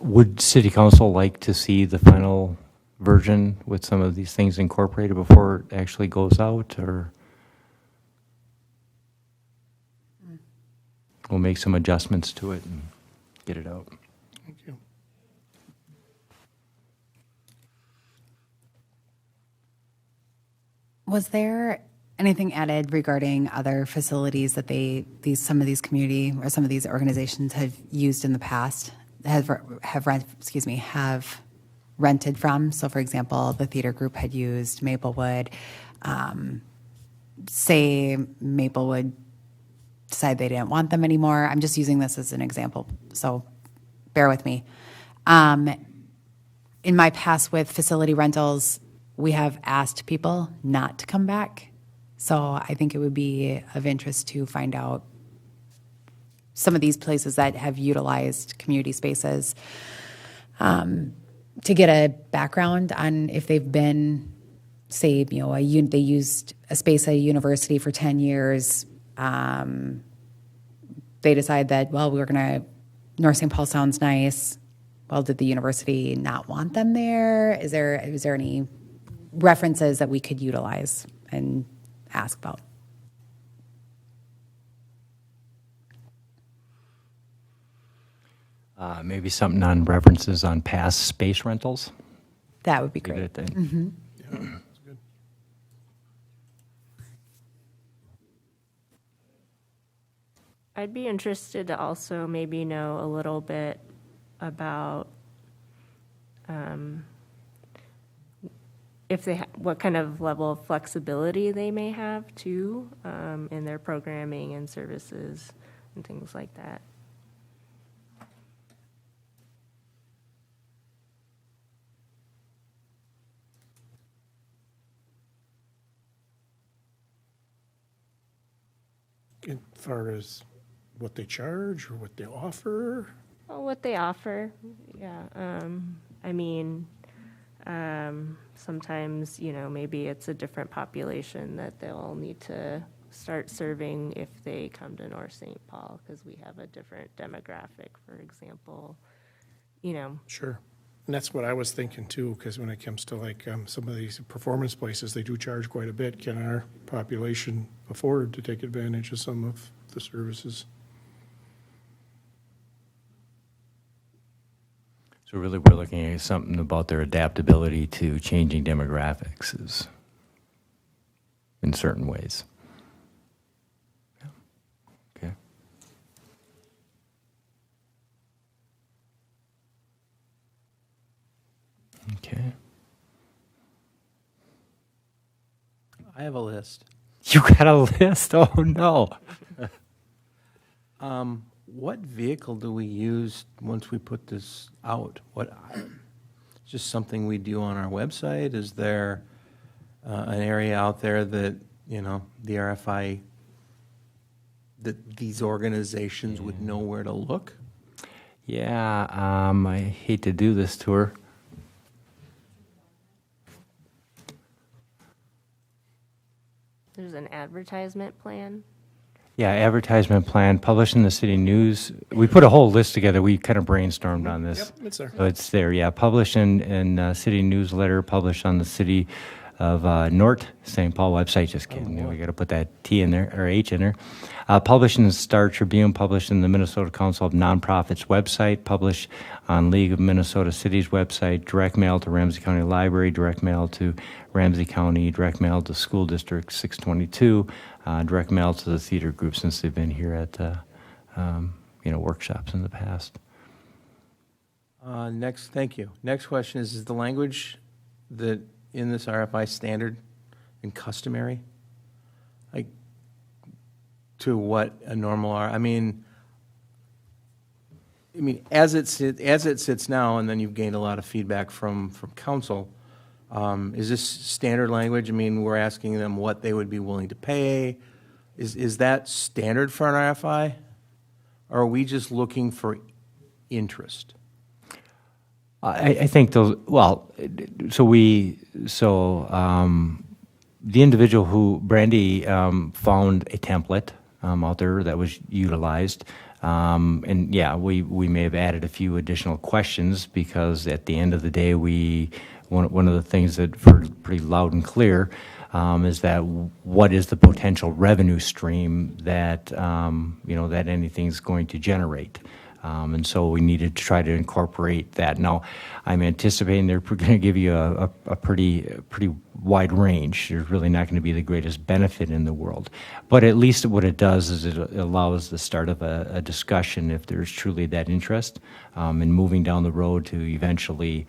Would City Council like to see the final version with some of these things incorporated before it actually goes out, or? We'll make some adjustments to it and get it out. Thank you. Was there anything added regarding other facilities that some of these community or some of these organizations have used in the past, have rented from? So, for example, the theater group had used Maplewood. Say Maplewood decided they didn't want them anymore. I'm just using this as an example, so bear with me. In my past with facility rentals, we have asked people not to come back. So I think it would be of interest to find out some of these places that have utilized community spaces to get a background on if they've been, say, they used a space at a university for 10 years. They decide that, well, North St. Paul sounds nice. Well, did the university not want them there? Is there any references that we could utilize and ask about? Maybe something on references on past space rentals. That would be Leave it great. at that. Yeah, that's good. I'd be interested to also maybe know a little bit about if what kind of level of flexibility they may have too in their programming and services and things like that. As far as what they charge or what they offer? Well, what they offer, yeah. I mean, sometimes, maybe it's a different population that they'll need to start serving if they come to North St. Paul, because we have a different demographic, for example, Sure. And that's what I was thinking too, because when it comes to like some of these performance places, they do charge quite a bit. Can our population afford to take advantage of some of the services? So really, we're looking at something about their adaptability to changing demographics is in certain ways. Yeah. Okay. Okay. I have a list. You got a list? Oh, no. What vehicle do we use once we put this out? Just something we do on our website? Is there an area out there that, the RFI, that these organizations would know where to look? Yeah, I hate to do this to her. there's an advertisement plan. Yeah, advertisement plan, published in the city news. We put a whole list together. We kind of brainstormed on this. Yep, it's there. So it's there, yeah. Published in city newsletter, published on the city of North St. Paul website. Just kidding. We got to put that T in there, or H in there. Published in the Star Tribune, published in the Minnesota Council of Nonprofits website, published on League of Minnesota Cities website, direct mail to Ramsey County Library, direct mail to Ramsey County, direct mail to School District 622, direct mail to the theater group since they've been here at workshops in the past. Thank you. Next question is the language that in this RFI standard and customary? Like, to what a normal I mean, as it sits now, and then you've gained a lot of feedback from council, is this standard language? I mean, we're asking them what they would be willing to pay. Is that standard for an RFI? Or are we just looking for interest? I think those, the individual who, Brandy, found a template out there that was utilized. And yeah, we may have added a few additional questions because at the end of the day, one of the things that heard pretty loud and clear is that what is the potential revenue stream that, that anything's going to generate. And so we needed to try to incorporate that. Now, I'm anticipating they're going to give you a pretty wide range. There's really not going to be the greatest benefit in the world. But at least what it does is it allows the start of a discussion if there's truly that interest in moving down the road to eventually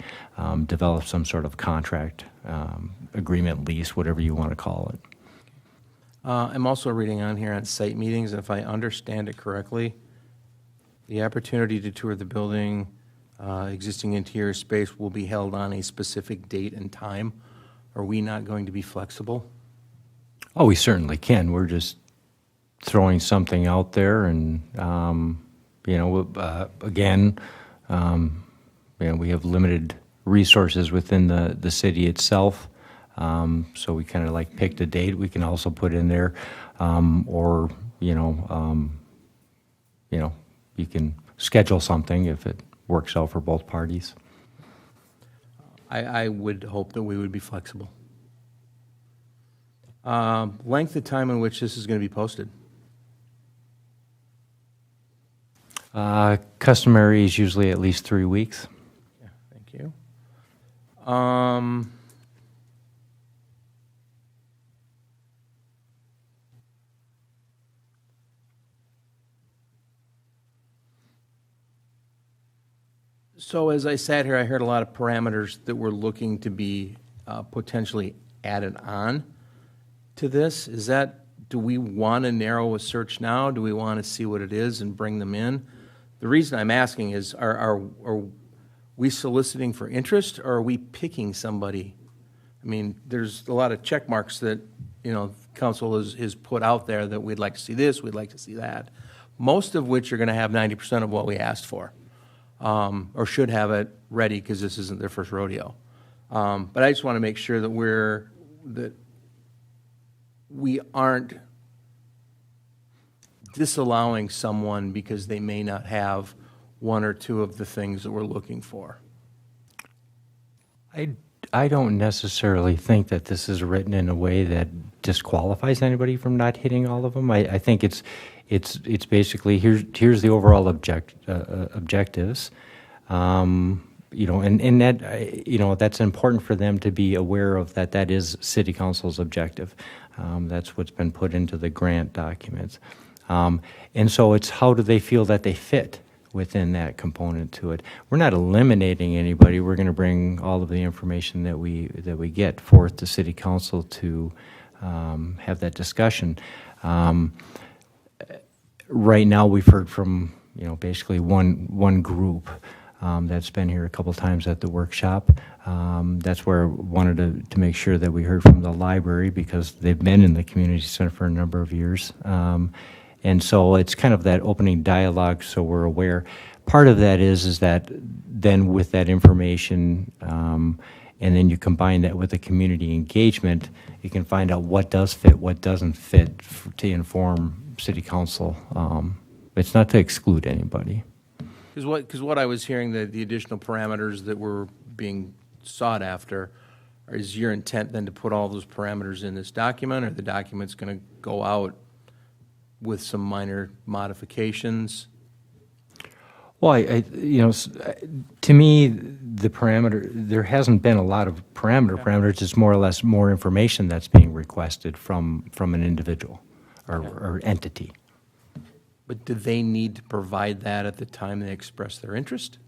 develop some sort of contract, agreement, lease, whatever you want to call it. I'm also reading on here on site meetings, and if I understand it correctly, the opportunity to tour the building, existing interior space will be held on a specific date and time. Are we not going to be flexible? Oh, we certainly can. We're just throwing something out there, and again, we have limited resources within the city itself, so we kind of like picked a date. We can also put in there, or you can schedule something if it works out for both parties. I would hope that we would be flexible. Length of time in which this is going to be posted? Customary is usually at least 3 weeks. Yeah, thank you. So as I sat here, I heard a lot of parameters that were looking to be potentially added on to this. Do we want to narrow a search now? Do we want to see what it is and bring them in? The reason I'm asking is, are we soliciting for interest, or are we picking somebody? I mean, there's a lot of check marks that, council is put out there that we'd like to see this, we'd like to see that, most of which are going to have 90% of what we asked for, or should have it ready because this isn't their first rodeo. But I just want to make sure that we aren't disallowing someone because they may not have one or two of the things that we're looking for. I don't necessarily think that this is written in a way that disqualifies anybody from not hitting all of them. I think it's basically here's the overall objectives, and that that's important for them to be aware of, that is City Council's objective. That's what's been put into the grant documents, and so it's how do they feel that they fit within that component to it. We're not eliminating anybody. We're going to bring all of the information that we get forth to City Council to have that discussion. Right now, we've heard from basically one group that's been here a couple times at the workshop. That's where I wanted to make sure that we heard from the library, because they've been in the community center for a number of years. And so it's kind of that opening dialogue, so we're aware. Part of that is that then with that information, and then you combine that with the community engagement, you can find out what does fit, what doesn't fit, to inform City Council. It's not to exclude anybody. Because what I was hearing, the additional parameters that were being sought after, is your intent then to put all those parameters in this document, or the document's going to go out with some minor modifications? Well, to me, the parameter, there hasn't been a lot of parameters. It's more or less more information that's being requested from an individual or entity. But do they need to provide that at the time they express their interest?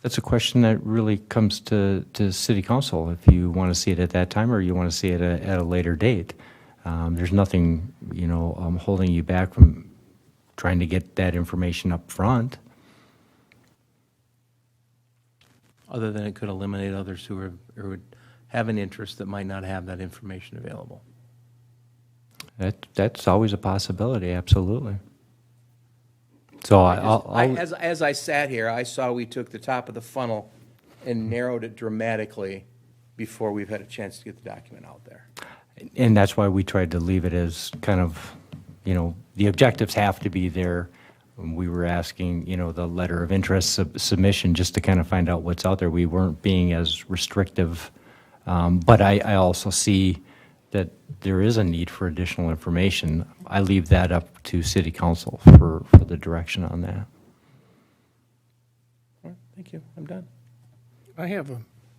That's a question that really comes to City Council, if you want to see it at that time or you want to see it at a later date. There's nothing, holding you back from trying to get that information up front. Other than it could eliminate others who would have an interest that might not have that information available. That's always a possibility, absolutely. So as I sat here, I saw we took the top of the funnel and narrowed it dramatically before we've had a chance to get the document out there. And that's why we tried to leave it as kind of, the objectives have to be there. We were asking, the letter of interest submission just to kind of find out what's out there. We weren't being as restrictive. But I also see that there is a need for additional information. I leave that up to City Council for the direction on that. All right, thank you. I'm done.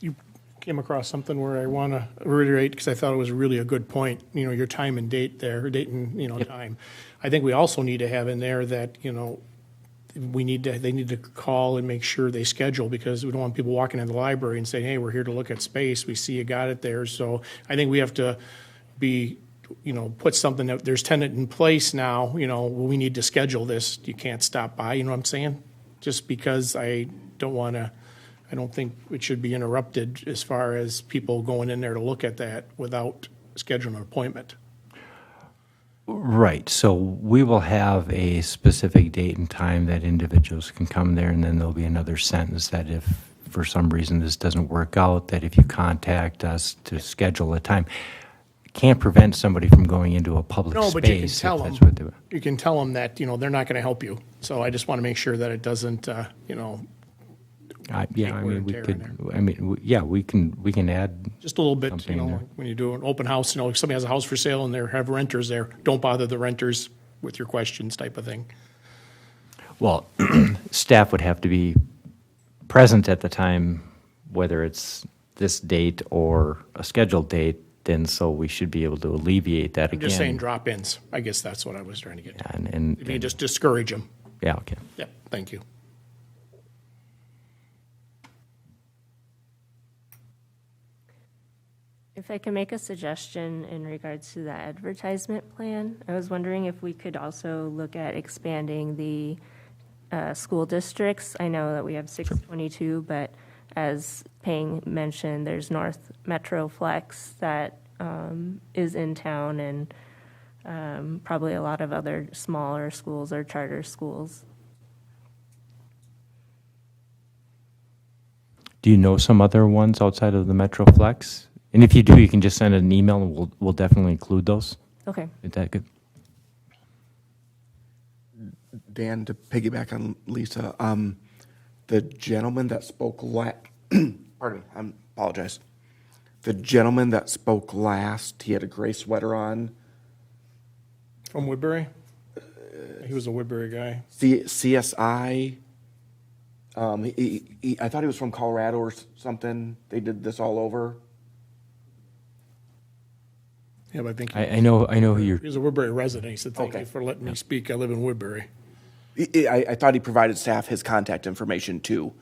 You came across something where I want to reiterate, because I thought it was really a good point, your time and date there, date and, time. I think we also need to have in there that, they need to call and make sure they schedule, because we don't want people walking in the library and saying, hey, we're here to look at space. We see you got it there. So I think we have to put something that there's tenant in place now, we need to schedule this. You can't stop by, you know what I'm saying? Just because I don't think it should be interrupted as far as people going in there to look at that without scheduling an appointment. Right, so we will have a specific date and time that individuals can come there, and then there'll be another sentence that if for some reason this doesn't work out, that if you contact us to schedule a time, can't prevent somebody from going into a public No, space. but you can if tell that's them, what they- you can tell them that, they're not going to help you. So I just want to make sure that it doesn't, Yeah, I wear mean, and we tear in could, there. I mean, yeah, we can add, just a little bit, Something in there. when you do an open house, if somebody has a house for sale and they have renters there, don't bother the renters with your questions type of thing. well, staff would have to be present at the time, whether it's this date or a scheduled date, then so we should be able to alleviate that I'm again. just saying drop-ins. I guess that's what I was trying to get to. And If you just discourage them. yeah, okay. Yep, thank you. If I can make a suggestion in regards to the advertisement plan, I was wondering if we could also look at expanding the school districts. I know that we have 622, but as Pang mentioned, there's North Metro Flex that is in town, and probably a lot of other smaller schools or charter schools. Do you know some other ones outside of the Metroflex? And if you do, you can just send an email, and we'll definitely include those. Okay. Is that good? Dan, to piggyback on Lisa, the gentleman that spoke pardon me, I apologize. The gentleman that spoke last, he had a gray sweater on. From Woodbury? He was a Woodbury guy. CSI. I thought he was from Colorado or something. They did this all over. Yeah, but I think I know who you're, he was a Woodbury resident. He said, thank Okay. you for letting me speak. I live in Woodbury. I thought he provided staff his contact information too.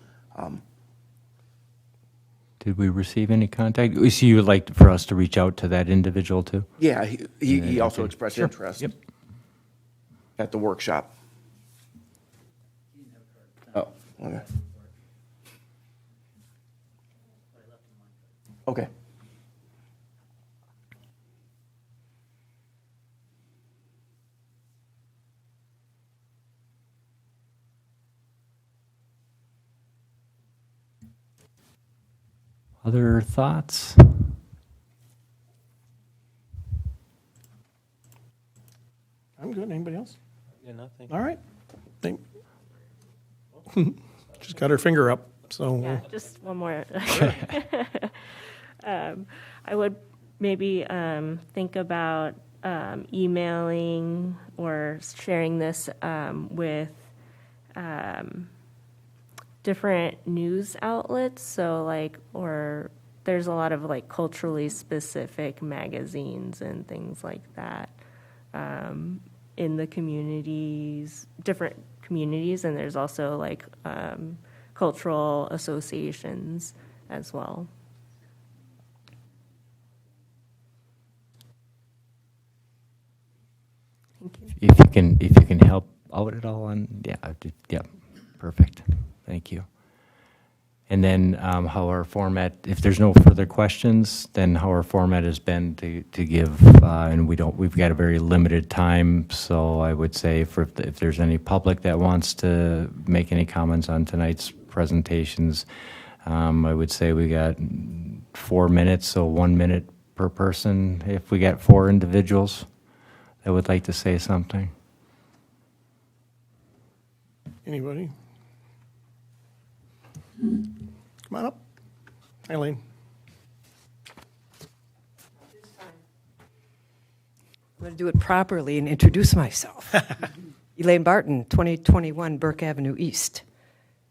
did we receive any contact? So you would like for us to reach out to that individual too? Yeah, he also okay. expressed Sure. interest Yep. at the workshop. Oh, okay. Okay. Other thoughts? I'm good. Anybody else? Yeah, nothing. All right. Thank- Just got her finger up, so. Yeah, just one more. I would maybe think about emailing or sharing this with different news outlets. So or there's a lot of culturally specific magazines and things like that in the communities, different communities, and there's also cultural associations as well. Thank you. If you can help out at all on, yeah, perfect. Thank you. And then how our format, if there's no further questions, then how our format has been to give, and we've got a very limited time, so I would say if there's any public that wants to make any comments on tonight's presentations, I would say we got 4 minutes, so 1 minute per person if we got 4 individuals that would like to say something. Anybody? Come on up. Eileen. I'm going to do it properly and introduce myself. Elaine Barton, 2021 Burke Avenue East.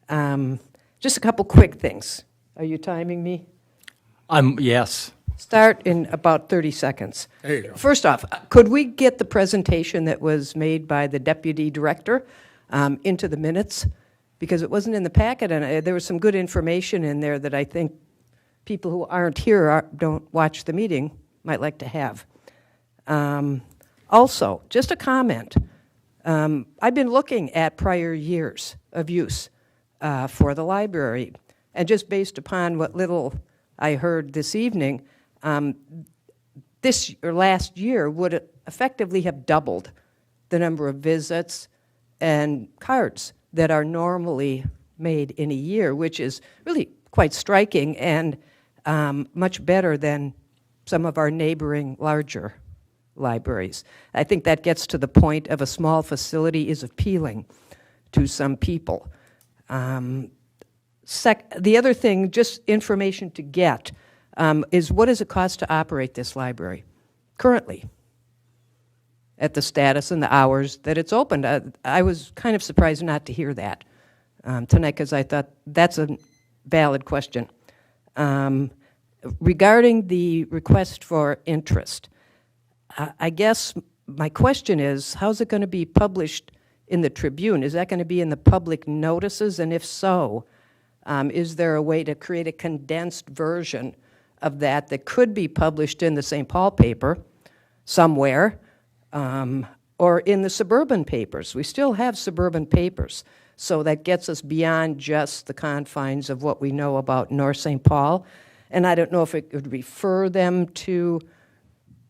Just a couple quick things. Are you timing me? Yes. Start in about 30 seconds. There you go. First off, could we get the presentation that was made by the deputy director into the minutes? Because it wasn't in the packet, and there was some good information in there that I think people who aren't here, don't watch the meeting, might like to have. Also, just a comment. I've been looking at prior years of use for the library, and just based upon what little I heard this evening, this or last year would effectively have doubled the number of visits and cards that are normally made in a year, which is really quite striking and much better than some of our neighboring larger libraries. I think that gets to the point of a small facility is appealing to some people. The other thing, just information to get, is what does it cost to operate this library currently at the status and the hours that it's opened? I was kind of surprised not to hear that tonight because I thought that's a valid question. Regarding the request for interest, I guess my question is, how's it going to be published in the Tribune? Is that going to be in the public notices? And if so, is there a way to create a condensed version of that that could be published in the St. Paul paper somewhere, or in the suburban papers? We still have suburban papers, so that gets us beyond just the confines of what we know about North St. Paul. And I don't know if it would refer them to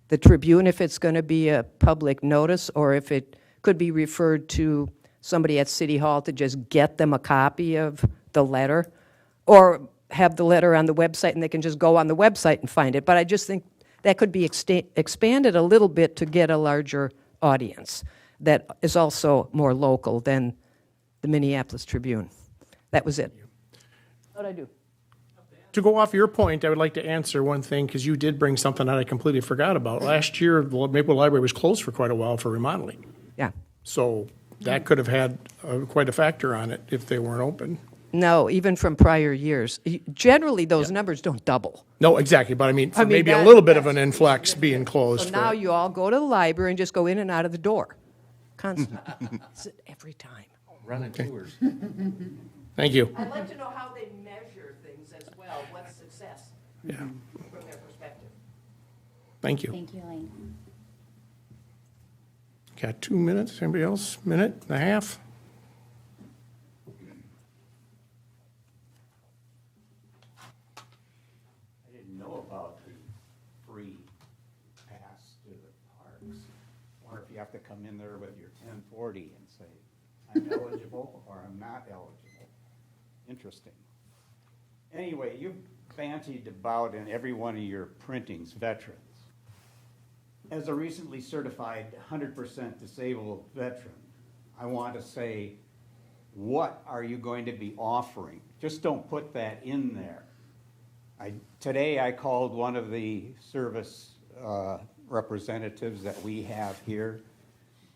the Tribune if it's going to be a public notice, or if it could be referred to somebody at City Hall to just get them a copy of the letter, or have the letter on the website and they can just go on the website and find it. But I just think that could be expanded a little bit to get a larger audience that is also more local than the Minneapolis Tribune. That was it. How'd I do? To go off your point, I would like to answer one thing, because you did bring something that I completely forgot about. Last year, the Maple Library was closed for quite a while for remodeling. Yeah. So that could have had quite a factor on it if they weren't open. No, even from prior years. Generally, those numbers don't double. No, exactly, but I mean, for I mean, maybe a that- little bit of an influx being closed. So now for, you all go to the library and just go in and out of the door. Constantly. Every time. Running tours. Thank you. I'd like to know how they measure things as well. What's success from their perspective? Thank you. Thank you, Elaine. Got 2 minutes. Anybody else? Minute and a half? I didn't know about the free pass to the parks. Or if you have to come in there with your 1040 and say, I'm eligible or I'm not eligible. Interesting. Anyway, you've bantied about in every one of your printings, veterans. As a recently certified 100% disabled veteran, I want to say, what are you going to be offering? Just don't put that in there. Today I called one of the service representatives that we have here,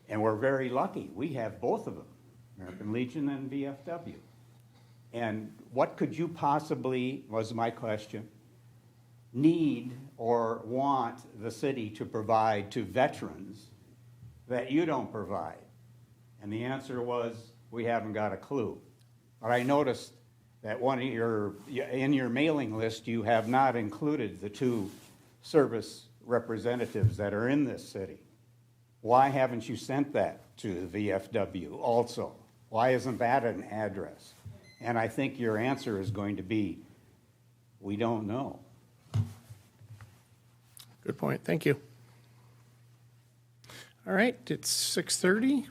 and we're very lucky. We have both of them, American Legion and VFW. And what could you possibly, was my question, need or want the city to provide to veterans that you don't provide? And the answer was, we haven't got a clue. But I noticed that in your mailing list, you have not included the two service representatives that are in this city. Why haven't you sent that to the VFW also? Why isn't that an address? And I think your answer is going to be, we don't know. Good point. Thank you. All right, it's 6:30.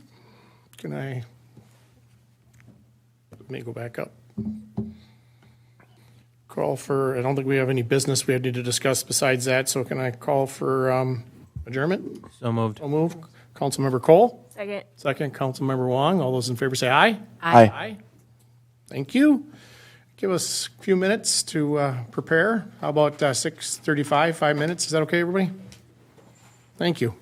Let me go back up. Call for, I don't think we have any business we need to discuss besides that, so can I call for adjournment? So moved. So move. Councilmember Cole? Second. Second, Councilmember Wong. All those in favor say aye. Aye. Aye. Thank you. Give us a few minutes to prepare. How about 6:35, 5 minutes? Is that okay, everybody? Thank you.